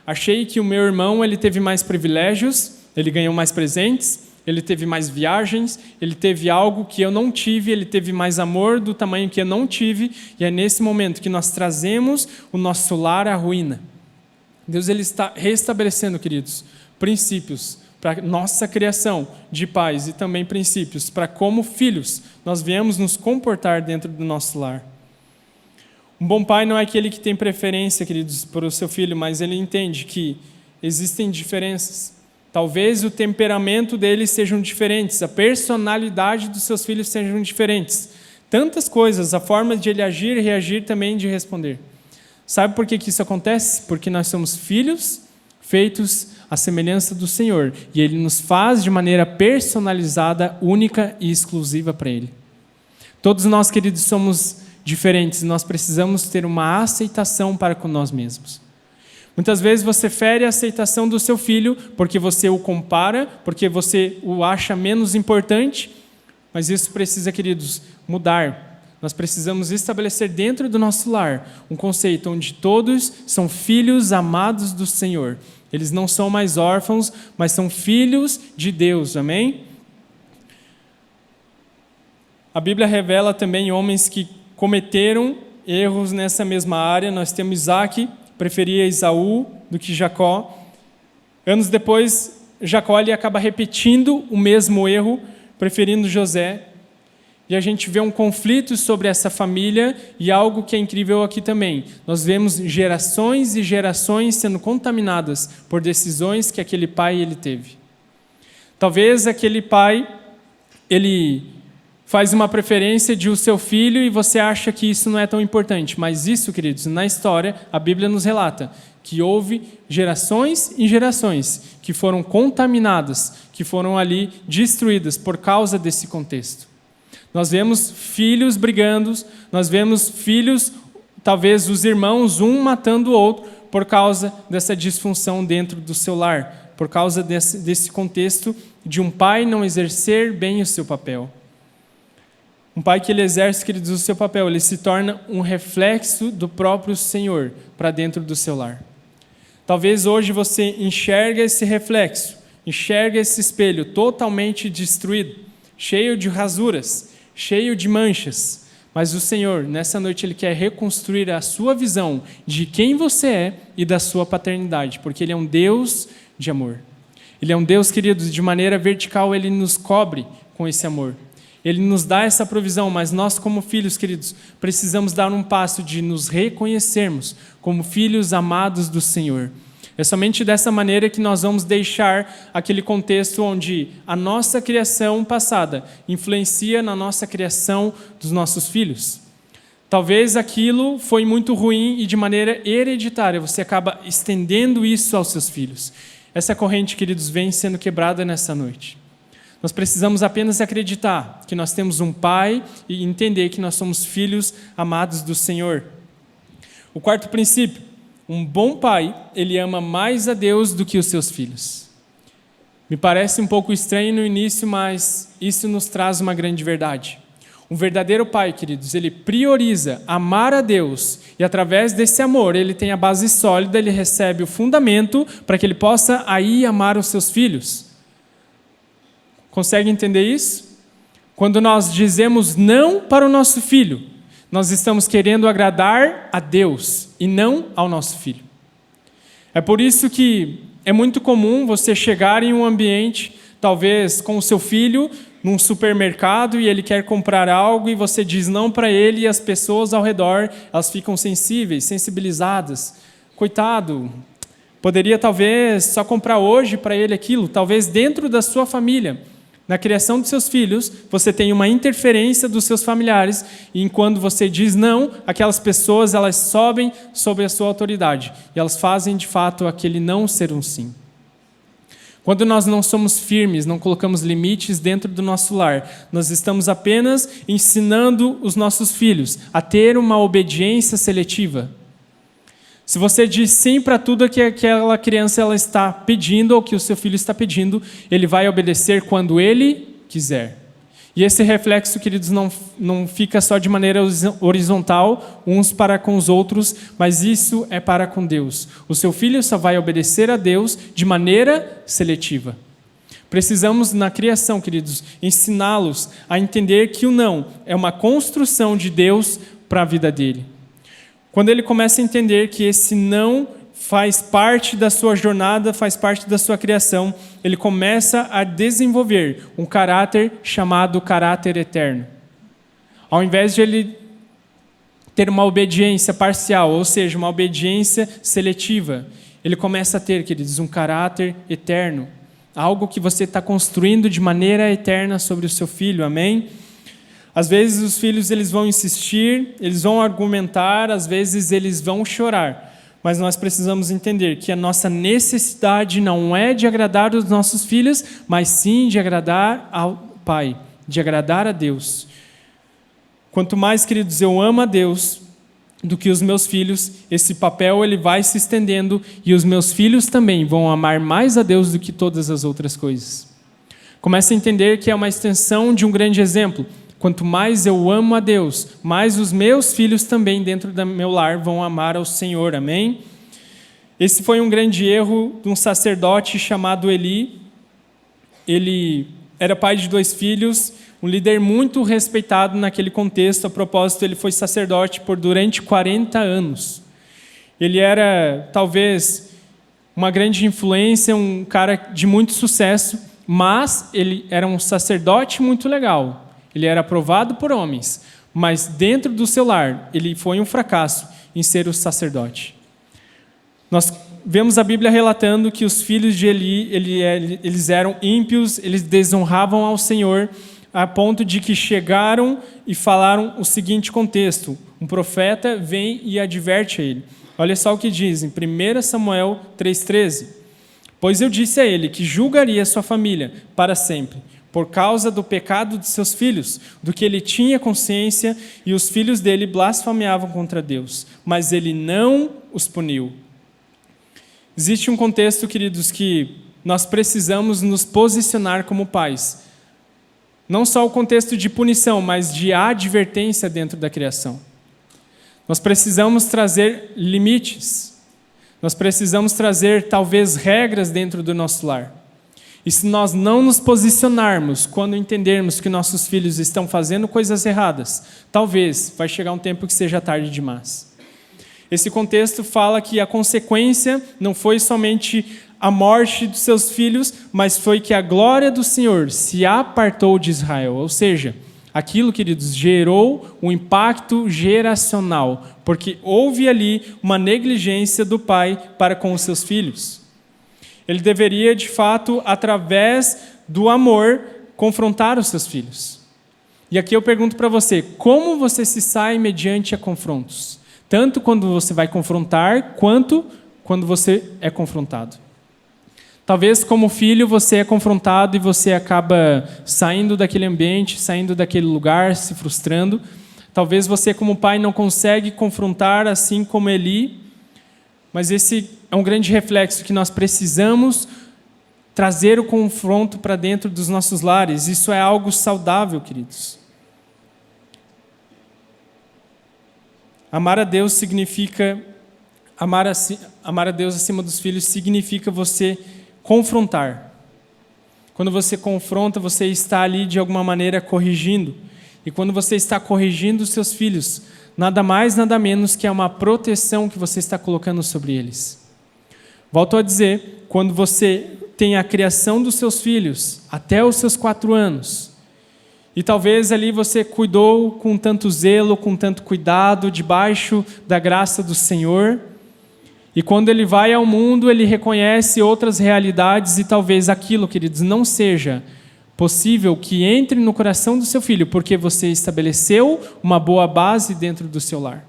achei que o meu irmão ele teve mais privilégios, ele ganhou mais presentes, ele teve mais viagens, ele teve algo que eu não tive, ele teve mais amor do tamanho que eu não tive, e é nesse momento que nós trazemos o nosso lar à ruína. Deus ele está restabelecendo, queridos, princípios para nossa criação de pais e também princípios para como filhos nós viemos nos comportar dentro do nosso lar. Um bom pai não é aquele que tem preferência, queridos, por o seu filho, mas ele entende que existem diferenças. Talvez o temperamento deles sejam diferentes, a personalidade dos seus filhos sejam diferentes. Tantas coisas, a forma de ele agir e reagir também de responder. Sabe por que isso acontece? Porque nós somos filhos feitos à semelhança do Senhor. E Ele nos faz de maneira personalizada, única e exclusiva para Ele. Todos nós, queridos, somos diferentes. Nós precisamos ter uma aceitação para com nós mesmos. Muitas vezes você fere a aceitação do seu filho porque você o compara, porque você o acha menos importante. Mas isso precisa, queridos, mudar. Nós precisamos estabelecer dentro do nosso lar um conceito onde todos são filhos amados do Senhor. Eles não são mais órfãos, mas são filhos de Deus, amém? A Bíblia revela também homens que cometeram erros nessa mesma área. Nós temos Isaac, preferia Esaú do que Jacó. Anos depois, Jacó ele acaba repetindo o mesmo erro, preferindo José. E a gente vê um conflito sobre essa família e algo que é incrível aqui também. Nós vemos gerações e gerações sendo contaminadas por decisões que aquele pai ele teve. Talvez aquele pai, ele faz uma preferência de o seu filho e você acha que isso não é tão importante. Mas isso, queridos, na história, a Bíblia nos relata que houve gerações e gerações que foram contaminadas, que foram ali destruídas por causa desse contexto. Nós vemos filhos brigando, nós vemos filhos, talvez os irmãos, um matando o outro, por causa dessa disfunção dentro do seu lar. por causa desse contexto de um pai não exercer bem o seu papel. Um pai que ele exerce, queridos, o seu papel, ele se torna um reflexo do próprio Senhor para dentro do seu lar. Talvez hoje você enxerga esse reflexo, enxerga esse espelho totalmente destruído, cheio de rasuras, cheio de manchas. Mas o Senhor, nessa noite, Ele quer reconstruir a sua visão de quem você é e da sua paternidade, porque Ele é um Deus de amor. Ele é um Deus, queridos, de maneira vertical, Ele nos cobre com esse amor. Ele nos dá essa provisão, mas nós como filhos, queridos, precisamos dar um passo de nos reconhecermos como filhos amados do Senhor. É somente dessa maneira que nós vamos deixar aquele contexto onde a nossa criação passada influencia na nossa criação dos nossos filhos. Talvez aquilo foi muito ruim e de maneira hereditária, você acaba estendendo isso aos seus filhos. Essa corrente, queridos, vem sendo quebrada nessa noite. Nós precisamos apenas acreditar que nós temos um Pai e entender que nós somos filhos amados do Senhor. O quarto princípio, um bom pai, ele ama mais a Deus do que os seus filhos. Me parece um pouco estranho no início, mas isso nos traz uma grande verdade. Um verdadeiro pai, queridos, ele prioriza amar a Deus e através desse amor ele tem a base sólida, ele recebe o fundamento para que ele possa aí amar os seus filhos. Consegue entender isso? Quando nós dizemos não para o nosso filho, nós estamos querendo agradar a Deus e não ao nosso filho. É por isso que é muito comum você chegar em um ambiente, talvez com o seu filho, num supermercado, e ele quer comprar algo e você diz não para ele e as pessoas ao redor, elas ficam sensíveis, sensibilizadas. Coitado, poderia talvez só comprar hoje para ele aquilo, talvez dentro da sua família. Na criação dos seus filhos, você tem uma interferência dos seus familiares e quando você diz não, aquelas pessoas elas sobem sobre a sua autoridade e elas fazem de fato aquele não ser um sim. Quando nós não somos firmes, não colocamos limites dentro do nosso lar, nós estamos apenas ensinando os nossos filhos a ter uma obediência seletiva. Se você diz sim para tudo que aquela criança ela está pedindo ou que o seu filho está pedindo, ele vai obedecer quando ele quiser. E esse reflexo, queridos, não fica só de maneira horizontal, uns para com os outros, mas isso é para com Deus. O seu filho só vai obedecer a Deus de maneira seletiva. Precisamos, na criação, queridos, ensiná-los a entender que o não é uma construção de Deus para a vida dele. Quando ele começa a entender que esse não faz parte da sua jornada, faz parte da sua criação, ele começa a desenvolver um caráter chamado caráter eterno. Ao invés de ele ter uma obediência parcial, ou seja, uma obediência seletiva, ele começa a ter, queridos, um caráter eterno. Algo que você está construindo de maneira eterna sobre o seu filho, amém? Às vezes os filhos eles vão insistir, eles vão argumentar, às vezes eles vão chorar. Mas nós precisamos entender que a nossa necessidade não é de agradar os nossos filhos, mas sim de agradar ao Pai, de agradar a Deus. Quanto mais, queridos, eu amo a Deus do que os meus filhos, esse papel ele vai se estendendo e os meus filhos também vão amar mais a Deus do que todas as outras coisas. Comece a entender que é uma extensão de um grande exemplo. Quanto mais eu amo a Deus, mais os meus filhos também dentro do meu lar vão amar ao Senhor, amém? Esse foi um grande erro de um sacerdote chamado Eli. Ele era pai de 2 filhos, um líder muito respeitado naquele contexto. A propósito, ele foi sacerdote durante 40 anos. Ele era, talvez, uma grande influência, um cara de muito sucesso, mas ele era um sacerdote muito legal. Ele era aprovado por homens, mas dentro do seu lar, ele foi um fracasso em ser o sacerdote. Nós vemos a Bíblia relatando que os filhos de Eli, eles eram ímpios, eles desonravam ao Senhor, a ponto de que chegaram e falaram o seguinte contexto: um profeta vem e adverte a ele. Olha só o que diz em 1 Samuel 3,13. Pois eu disse a ele que julgaria sua família para sempre, por causa do pecado de seus filhos, do que ele tinha consciência, e os filhos dele blasfemeavam contra Deus, mas ele não os puniu. Existe um contexto, queridos, que nós precisamos nos posicionar como pais. Não só o contexto de punição, mas de advertência dentro da criação. Nós precisamos trazer limites. Nós precisamos trazer, talvez, regras dentro do nosso lar. E se nós não nos posicionarmos quando entendermos que nossos filhos estão fazendo coisas erradas, talvez vai chegar um tempo que seja tarde demais. Esse contexto fala que a consequência não foi somente a morte dos seus filhos, mas foi que a glória do Senhor se apartou de Israel. Ou seja, aquilo, queridos, gerou um impacto geracional, porque houve ali uma negligência do pai para com os seus filhos. Ele deveria, de fato, através do amor, confrontar os seus filhos. E aqui eu pergunto para você, como você se sai mediante a confrontos? Tanto quando você vai confrontar, quanto quando você é confrontado. Talvez como filho você é confrontado e você acaba saindo daquele ambiente, saindo daquele lugar, se frustrando. Talvez você como pai não consegue confrontar assim como Eli, mas esse é um grande reflexo que nós precisamos trazer o confronto para dentro dos nossos lares. Isso é algo saudável, queridos. Amar a Deus significa... Amar a Deus acima dos filhos significa você confrontar. Quando você confronta, você está ali de alguma maneira corrigindo. E quando você está corrigindo os seus filhos, nada mais, nada menos que é uma proteção que você está colocando sobre eles. Volto a dizer, quando você tem a criação dos seus filhos até os seus 4 anos, e talvez ali você cuidou com tanto zelo, com tanto cuidado, debaixo da graça do Senhor, e quando ele vai ao mundo, ele reconhece outras realidades e talvez aquilo, queridos, não seja possível que entre no coração do seu filho, porque você estabeleceu uma boa base dentro do seu lar.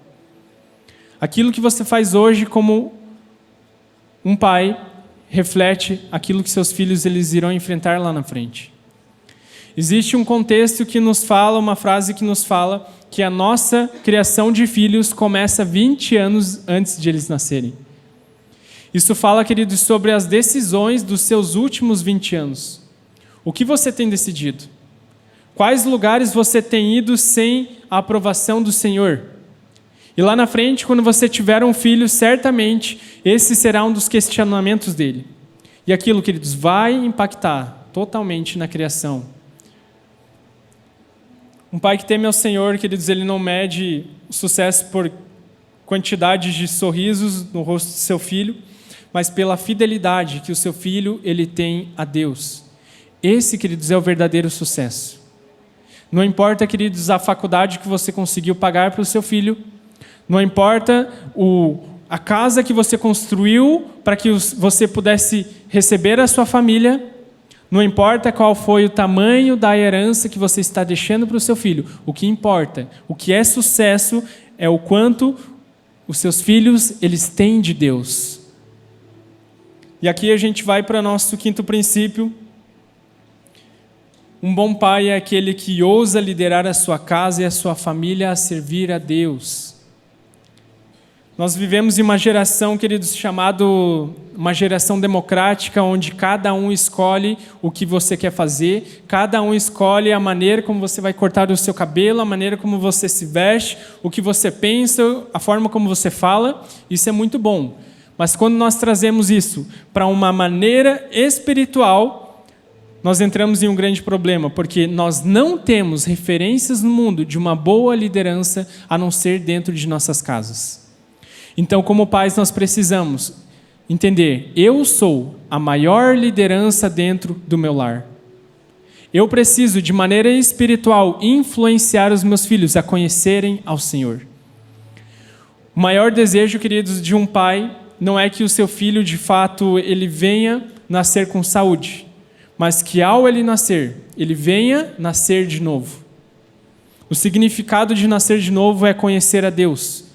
Aquilo que você faz hoje como um pai reflete aquilo que seus filhos eles irão enfrentar lá na frente. Existe um contexto que nos fala, uma frase que nos fala que a nossa criação de filhos começa 20 anos antes de eles nascerem. Isso fala, queridos, sobre as decisões dos seus últimos 20 anos. O que você tem decidido? Quais lugares você tem ido sem a aprovação do Senhor? E lá na frente, quando você tiver um filho, certamente esse será um dos questionamentos dele. E aquilo, queridos, vai impactar totalmente na criação. Um pai que teme ao Senhor, queridos, ele não mede o sucesso por quantidade de sorrisos no rosto do seu filho, mas pela fidelidade que o seu filho ele tem a Deus. Esse, queridos, é o verdadeiro sucesso. Não importa, queridos, a faculdade que você conseguiu pagar para o seu filho, não importa a casa que você construiu para que você pudesse receber a sua família, não importa qual foi o tamanho da herança que você está deixando para o seu filho. O que importa, o que é sucesso, é o quanto os seus filhos eles têm de Deus. E aqui a gente vai para o nosso 5º princípio. Um bom pai é aquele que ousa liderar a sua casa e a sua família a servir a Deus. Nós vivemos em uma geração, queridos, chamado uma geração democrática, onde cada um escolhe o que você quer fazer, cada um escolhe a maneira como você vai cortar o seu cabelo, a maneira como você se veste, o que você pensa, a forma como você fala. Isso é muito bom. Mas quando nós trazemos isso para uma maneira espiritual, nós entramos em um grande problema, porque nós não temos referências no mundo de uma boa liderança a não ser dentro de nossas casas. Então, como pais, nós precisamos entender, eu sou a maior liderança dentro do meu lar. Eu preciso, de maneira espiritual, influenciar os meus filhos a conhecerem ao Senhor. O maior desejo, queridos, de um pai não é que o seu filho, de fato, ele venha nascer com saúde, mas que ao ele nascer, ele venha nascer de novo. O significado de nascer de novo é conhecer a Deus.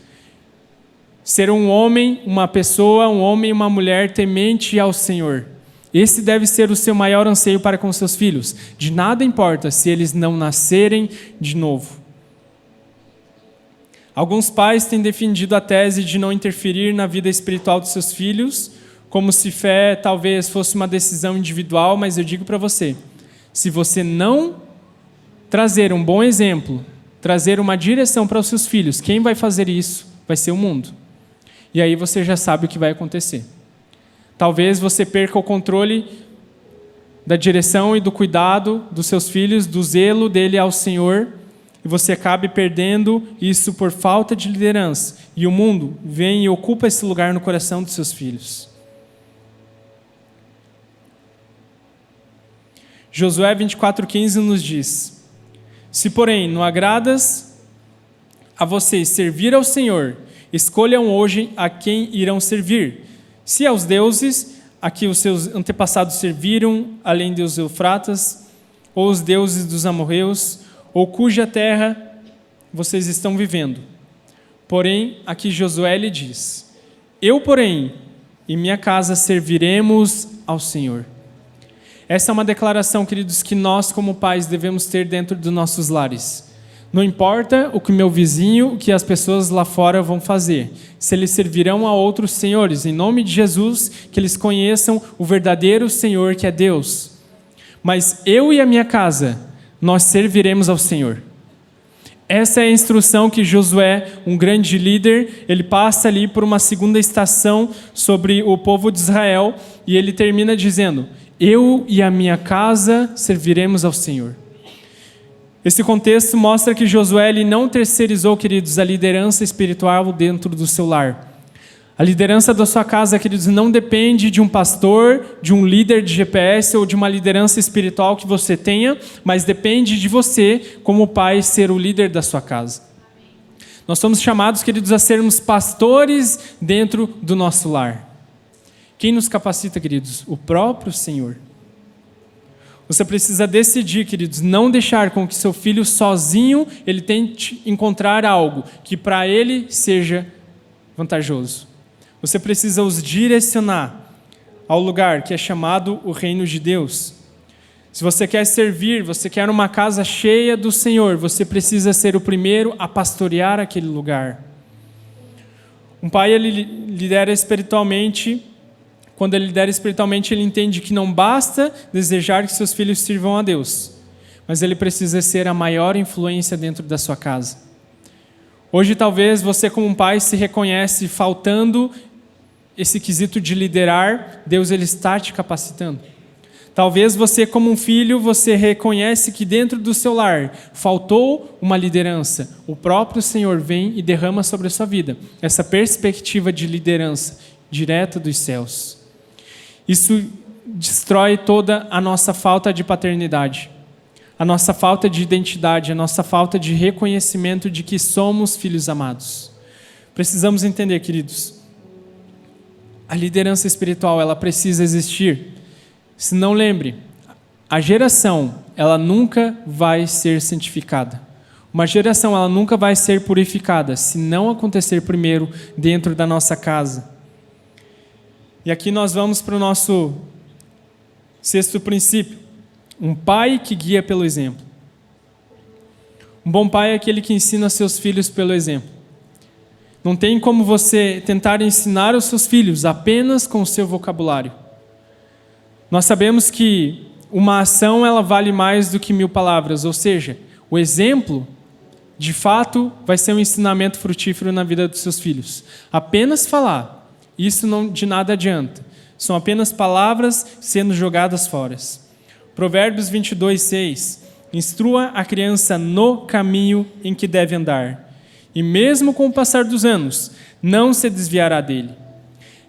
Ser um homem, uma pessoa, um homem e uma mulher temente ao Senhor. Esse deve ser o seu maior anseio para com seus filhos. De nada importa se eles não nascerem de novo. Alguns pais têm defendido a tese de não interferir na vida espiritual dos seus filhos como se fé talvez fosse uma decisão individual, mas eu digo para você, se você não trazer um bom exemplo, trazer uma direção para os seus filhos, quem vai fazer isso vai ser o mundo. E aí você já sabe o que vai acontecer. Talvez você perca o controle da direção e do cuidado dos seus filhos, do zelo dele ao Senhor, e você acabe perdendo isso por falta de liderança. E o mundo vem e ocupa esse lugar no coração dos seus filhos. Josué 24:15 nos diz: se, porém, não agradas a vocês servir ao Senhor, escolham hoje a quem irão servir. Se aos deuses a que os seus antepassados serviram, além dos Eufratas, ou os deuses dos amorreus, ou cuja terra vocês estão vivendo. Porém, aqui Josué lhe diz: eu, porém, e minha casa serviremos ao Senhor. Essa é uma declaração, queridos, que nós como pais devemos ter dentro dos nossos lares. Não importa o que meu vizinho, o que as pessoas lá fora vão fazer, se eles servirão a outros senhores, em nome de Jesus, que eles conheçam o verdadeiro Senhor que é Deus. Mas eu e a minha casa, nós serviremos ao Senhor. Essa é a instrução que Josué, um grande líder, ele passa ali por uma segunda estação sobre o povo de Israel, e ele termina dizendo: eu e a minha casa serviremos ao Senhor. Esse contexto mostra que Josué ele não terceirizou, queridos, a liderança espiritual dentro do seu lar. A liderança da sua casa, queridos, não depende de um pastor, de um líder de GPS ou de uma liderança espiritual que você tenha, mas depende de você, como pai, ser o líder da sua casa. Nós somos chamados, queridos, a sermos pastores dentro do nosso lar. Quem nos capacita, queridos? O próprio Senhor. Você precisa decidir, queridos, não deixar com que seu filho sozinho ele tente encontrar algo que para ele seja vantajoso. Você precisa os direcionar ao lugar que é chamado o reino de Deus. Se você quer servir, você quer uma casa cheia do Senhor, você precisa ser o primeiro a pastorear aquele lugar. Um pai, ele lidera espiritualmente. Quando ele lidera espiritualmente, ele entende que não basta desejar que seus filhos sirvam a Deus, mas ele precisa ser a maior influência dentro da sua casa. Hoje, talvez, você como um pai se reconhece faltando esse quesito de liderar. Deus ele está te capacitando. Talvez você como um filho, você reconhece que dentro do seu lar faltou uma liderança. O próprio Senhor vem e derrama sobre a sua vida essa perspectiva de liderança direta dos céus. Isso destrói toda a nossa falta de paternidade, a nossa falta de identidade, a nossa falta de reconhecimento de que somos filhos amados. Precisamos entender, queridos, a liderança espiritual, ela precisa existir. Se não, lembre, a geração, ela nunca vai ser santificada. Uma geração, ela nunca vai ser purificada se não acontecer primeiro dentro da nossa casa. E aqui nós vamos para o nosso sexto princípio. Um pai que guia pelo exemplo. Um bom pai é aquele que ensina seus filhos pelo exemplo. Não tem como você tentar ensinar os seus filhos apenas com o seu vocabulário. Nós sabemos que uma ação ela vale mais do que 1000 palavras, ou seja, o exemplo, de fato, vai ser um ensinamento frutífero na vida dos seus filhos. Apenas falar, isso não de nada adianta. São apenas palavras sendo jogadas fora. Provérbios 22:6. Instrua a criança no caminho em que deve andar, e mesmo com o passar dos anos, não se desviará dele.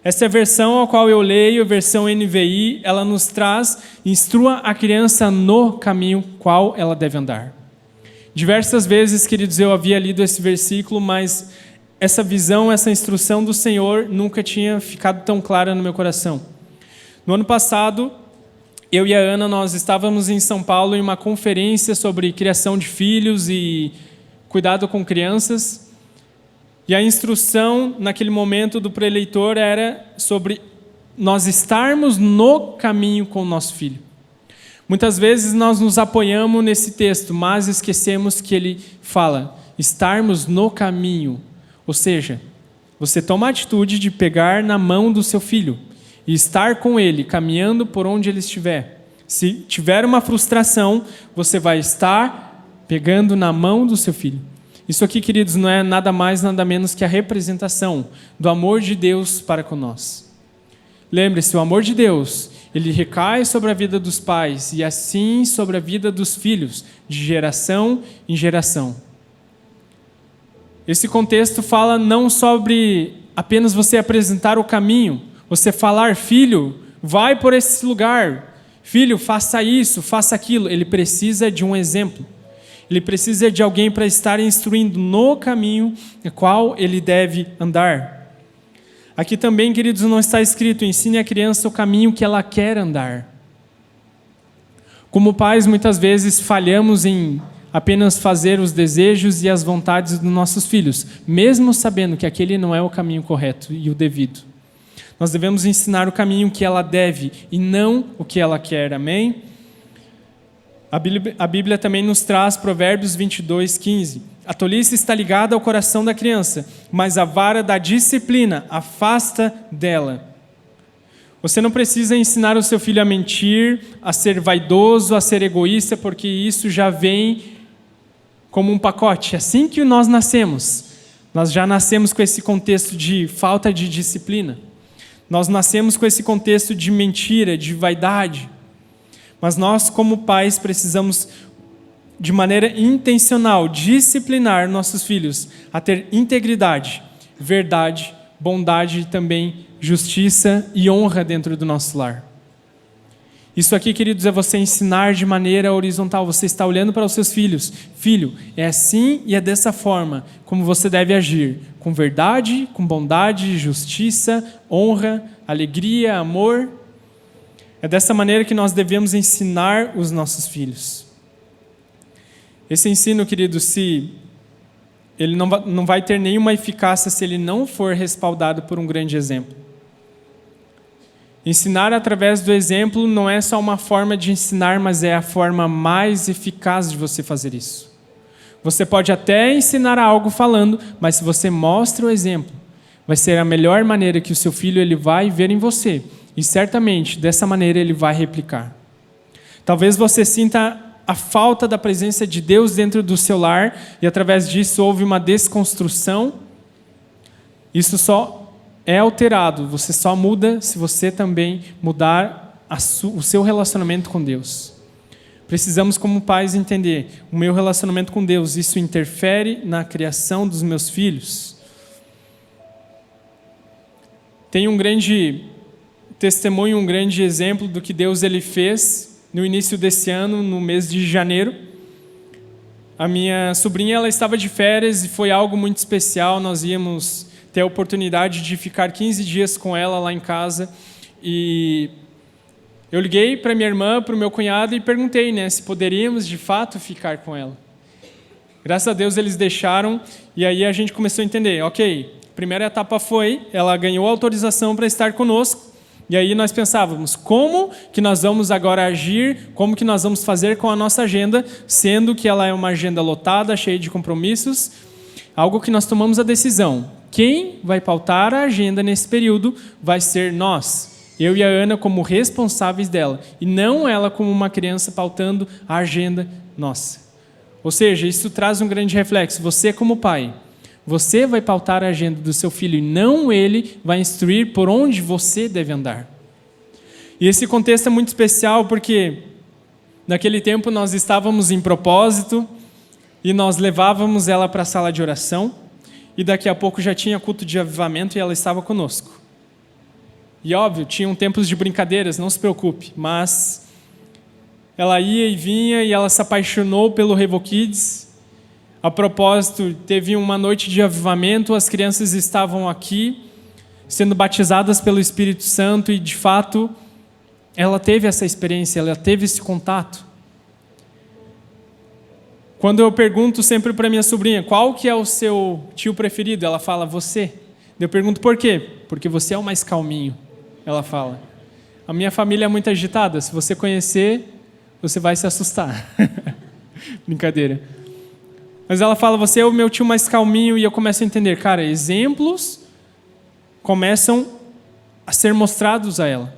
Essa é a versão a qual eu leio, a versão NVI, ela nos traz: instrua a criança no caminho qual ela deve andar. Diversas vezes, queridos, eu havia lido esse versículo, mas essa visão, essa instrução do Senhor nunca tinha ficado tão clara no meu coração. No ano passado, eu e a Ana, nós estávamos em São Paulo em uma conferência sobre criação de filhos e cuidado com crianças. E a instrução, naquele momento, do preleitor era sobre nós estarmos no caminho com o nosso filho. Muitas vezes nós nos apoiamos nesse texto, mas esquecemos que ele fala estarmos no caminho. Ou seja, você toma a atitude de pegar na mão do seu filho. e estar com ele, caminhando por onde ele estiver. Se tiver uma frustração, você vai estar pegando na mão do seu filho. Isso aqui, queridos, não é nada mais, nada menos que a representação do amor de Deus para com nós. Lembre-se, o amor de Deus, ele recai sobre a vida dos pais e assim sobre a vida dos filhos, de geração em geração. Esse contexto fala não sobre apenas você apresentar o caminho, você falar, filho, vai por esse lugar, filho, faça isso, faça aquilo. Ele precisa de um exemplo. Ele precisa de alguém para estar instruindo no caminho no qual ele deve andar. Aqui também, queridos, não está escrito, ensine a criança o caminho que ela quer andar. Como pais, muitas vezes falhamos em apenas fazer os desejos e as vontades dos nossos filhos, mesmo sabendo que aquele não é o caminho correto e o devido. Nós devemos ensinar o caminho que ela deve e não o que ela quer, amém? A Bíblia também nos traz Provérbios 22:15. A tolice está ligada ao coração da criança, mas a vara da disciplina afasta dela. Você não precisa ensinar o seu filho a mentir, a ser vaidoso, a ser egoísta, porque isso já vem como um pacote. Assim que nós nascemos, nós já nascemos com esse contexto de falta de disciplina. Nós nascemos com esse contexto de mentira, de vaidade. Mas nós, como pais, precisamos, de maneira intencional, disciplinar nossos filhos a ter integridade, verdade, bondade e também justiça e honra dentro do nosso lar. Isso aqui, queridos, é você ensinar de maneira horizontal. Você está olhando para os seus filhos. Filho, é assim e é dessa forma como você deve agir. Com verdade, com bondade, justiça, honra, alegria, amor. É dessa maneira que nós devemos ensinar os nossos filhos. Esse ensino, querido, ele não vai ter nenhuma eficácia se ele não for respaldado por um grande exemplo. Ensinar através do exemplo não é só uma forma de ensinar, mas é a forma mais eficaz de você fazer isso. Você pode até ensinar algo falando, mas se você mostra o exemplo, vai ser a melhor maneira que o seu filho ele vai ver em você. E certamente, dessa maneira, ele vai replicar. Talvez você sinta a falta da presença de Deus dentro do seu lar e, através disso, houve uma desconstrução. Isso só é alterado. Você só muda se você também mudar o seu relacionamento com Deus. Precisamos, como pais, entender o meu relacionamento com Deus. Isso interfere na criação dos meus filhos. Tem um grande testemunho, um grande exemplo do que Deus ele fez no início desse ano, no mês de janeiro. A minha sobrinha ela estava de férias e foi algo muito especial. Nós íamos ter a oportunidade de ficar 15 dias com ela lá em casa. E eu liguei para minha irmã, para o meu cunhado e perguntei, se poderíamos de fato ficar com ela. Graças a Deus eles deixaram e aí a gente começou a entender. Ok, a primeira etapa foi, ela ganhou autorização para estar conosco. E aí nós pensávamos, como que nós vamos agora agir, como que nós vamos fazer com a nossa agenda, sendo que ela é uma agenda lotada, cheia de compromissos, algo que nós tomamos a decisão. Quem vai pautar a agenda nesse período vai ser nós, eu e a Ana como responsáveis dela, e não ela como uma criança pautando a agenda nossa. Ou seja, isso traz um grande reflexo, você como pai, você vai pautar a agenda do seu filho e não ele vai instruir por onde você deve andar. E esse contexto é muito especial porque naquele tempo nós estávamos em propósito e nós levávamos ela para a sala de oração e daqui a pouco já tinha culto de avivamento e ela estava conosco. E óbvio, tinham tempos de brincadeiras, não se preocupe, mas ela ia e vinha e ela se apaixonou pelo Revo Kids. A propósito, teve uma noite de avivamento, as crianças estavam aqui, sendo batizadas pelo Espírito Santo e, de fato, ela teve essa experiência, ela teve esse contato. Quando eu pergunto sempre para minha sobrinha, qual que é o seu tio preferido? Ela fala, você. Eu pergunto, por quê? Porque você é o mais calminho, ela fala. A minha família é muito agitada, se você conhecer, você vai se assustar. Brincadeira. Mas ela fala, você é o meu tio mais calminho, e eu começo a entender, cara, exemplos começam a ser mostrados a ela.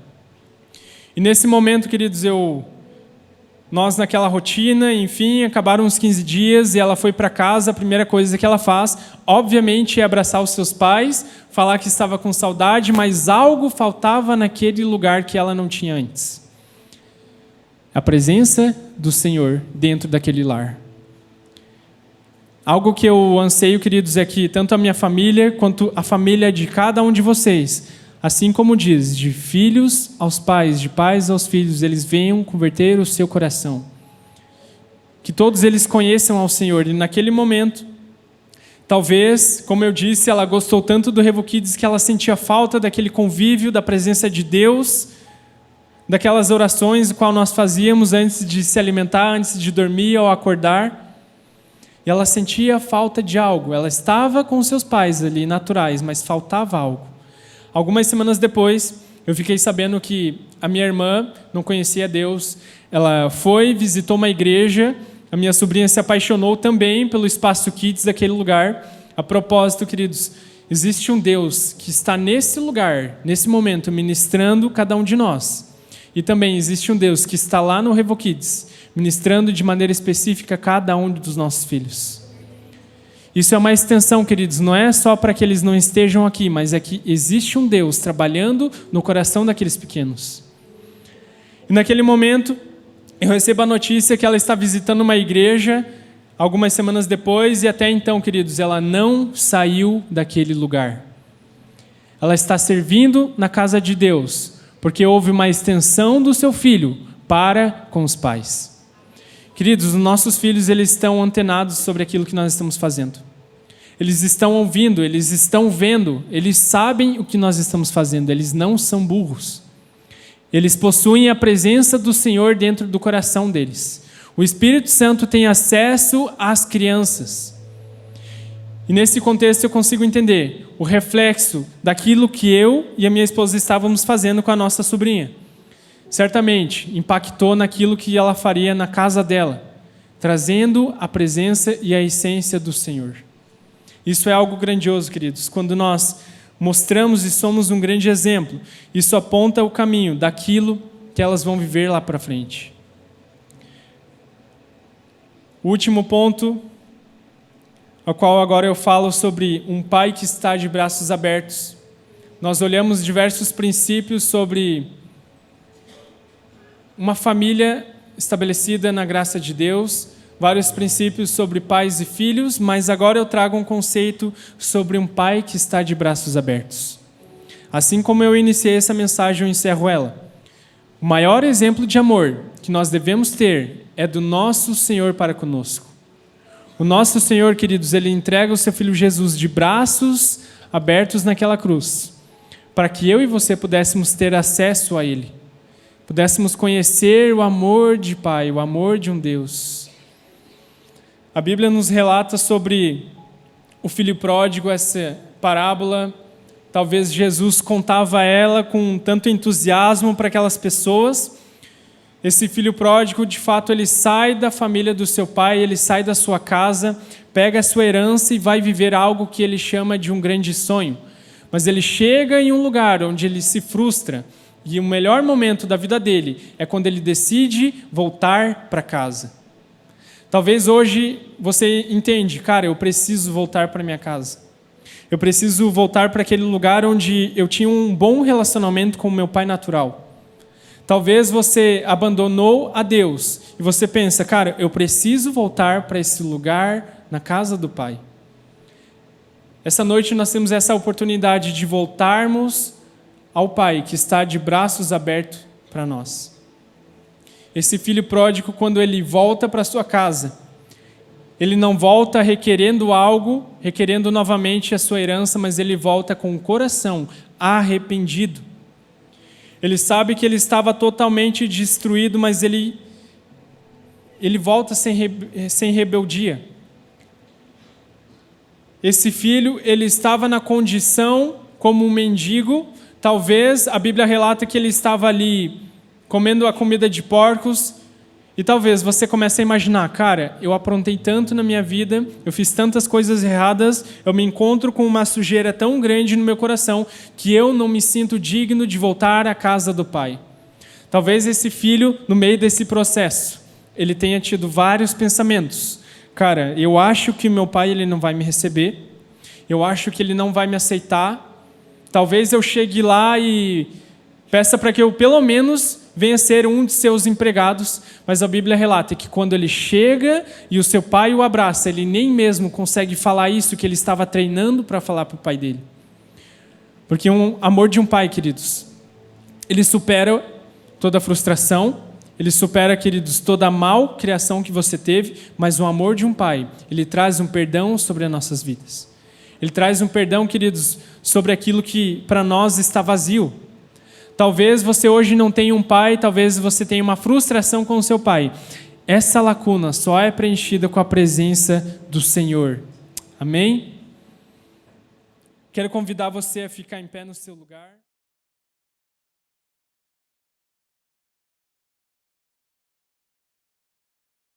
E nesse momento, queridos, nós naquela rotina, enfim, acabaram os 15 dias e ela foi para casa. A primeira coisa que ela faz, obviamente, é abraçar os seus pais, falar que estava com saudade, mas algo faltava naquele lugar que ela não tinha antes. A presença do Senhor dentro daquele lar. Algo que eu anseio, queridos, é que tanto a minha família quanto a família de cada um de vocês, assim como diz, de filhos aos pais, de pais aos filhos, eles venham converter o seu coração. Que todos eles conheçam ao Senhor. E naquele momento, talvez, como eu disse, ela gostou tanto do Revo Kids que ela sentia falta daquele convívio, da presença de Deus, daquelas orações qual nós fazíamos antes de se alimentar, antes de dormir ou acordar. E ela sentia falta de algo. Ela estava com seus pais ali, naturais, mas faltava algo. Algumas semanas depois, eu fiquei sabendo que a minha irmã não conhecia Deus. Ela foi, visitou uma igreja. A minha sobrinha se apaixonou também pelo Espaço Kids daquele lugar. A propósito, queridos, existe um Deus que está nesse lugar, nesse momento, ministrando cada um de nós. E também existe um Deus que está lá no Revo Kids, ministrando de maneira específica cada um dos nossos filhos. Isso é uma extensão, queridos, não é só para que eles não estejam aqui, mas é que existe um Deus trabalhando no coração daqueles pequenos. E naquele momento, eu recebo a notícia que ela está visitando uma igreja algumas semanas depois, e até então, queridos, ela não saiu daquele lugar. Ela está servindo na casa de Deus, porque houve uma extensão do seu filho para com os pais. Queridos, os nossos filhos, eles estão antenados sobre aquilo que nós estamos fazendo. Eles estão ouvindo, eles estão vendo, eles sabem o que nós estamos fazendo, eles não são burros. Eles possuem a presença do Senhor dentro do coração deles. O Espírito Santo tem acesso às crianças. E nesse contexto eu consigo entender o reflexo daquilo que eu e a minha esposa estávamos fazendo com a nossa sobrinha. Certamente impactou naquilo que ela faria na casa dela, trazendo a presença e a essência do Senhor. Isso é algo grandioso, queridos. Quando nós mostramos e somos um grande exemplo, isso aponta o caminho daquilo que elas vão viver lá para frente. O último ponto, ao qual agora eu falo sobre um pai que está de braços abertos. Nós olhamos diversos princípios sobre uma família estabelecida na graça de Deus, vários princípios sobre pais e filhos, mas agora eu trago um conceito sobre um pai que está de braços abertos. Assim como eu iniciei essa mensagem, eu encerro ela. O maior exemplo de amor que nós devemos ter é do nosso Senhor para conosco. O nosso Senhor, queridos, Ele entrega o seu Filho Jesus de braços abertos naquela cruz, para que eu e você pudéssemos ter acesso a Ele, pudéssemos conhecer o amor de Pai, o amor de um Deus. A Bíblia nos relata sobre o filho pródigo, essa parábola. Talvez Jesus contava ela com tanto entusiasmo para aquelas pessoas. Esse filho pródigo, de fato, ele sai da família do seu pai, ele sai da sua casa, pega a sua herança e vai viver algo que ele chama de um grande sonho. Mas ele chega em um lugar onde ele se frustra, e o melhor momento da vida dele é quando ele decide voltar para casa. Talvez hoje você entende, cara, eu preciso voltar para minha casa. Eu preciso voltar para aquele lugar onde eu tinha um bom relacionamento com o meu pai natural. Talvez você abandonou a Deus e você pensa, cara, eu preciso voltar para esse lugar na casa do Pai. Essa noite nós temos essa oportunidade de voltarmos ao Pai que está de braços abertos para nós. Esse filho pródigo, quando ele volta para sua casa, ele não volta requerendo algo, requerendo novamente a sua herança, mas ele volta com o coração arrependido. Ele sabe que ele estava totalmente destruído, mas ele volta sem rebeldia. Esse filho, ele estava na condição como um mendigo. Talvez a Bíblia relata que ele estava ali comendo a comida de porcos. E talvez você comece a imaginar, cara, eu aprontei tanto na minha vida, eu fiz tantas coisas erradas, eu me encontro com uma sujeira tão grande no meu coração que eu não me sinto digno de voltar à casa do Pai. Talvez esse filho, no meio desse processo, ele tenha tido vários pensamentos. Cara, eu acho que meu pai ele não vai me receber, eu acho que ele não vai me aceitar, talvez eu chegue lá e peça para que eu pelo menos venha ser um de seus empregados, mas a Bíblia relata que quando ele chega e o seu pai o abraça, ele nem mesmo consegue falar isso que ele estava treinando para falar para o pai dele. Porque o amor de um pai, queridos, ele supera toda a frustração, ele supera, queridos, toda a malcriação que você teve, mas o amor de um pai, ele traz um perdão sobre as nossas vidas. Ele traz um perdão, queridos, sobre aquilo que para nós está vazio. Talvez você hoje não tenha um pai, talvez você tenha uma frustração com o seu pai. Essa lacuna só é preenchida com a presença do Senhor. Amém? Quero convidar você a ficar em pé no seu lugar.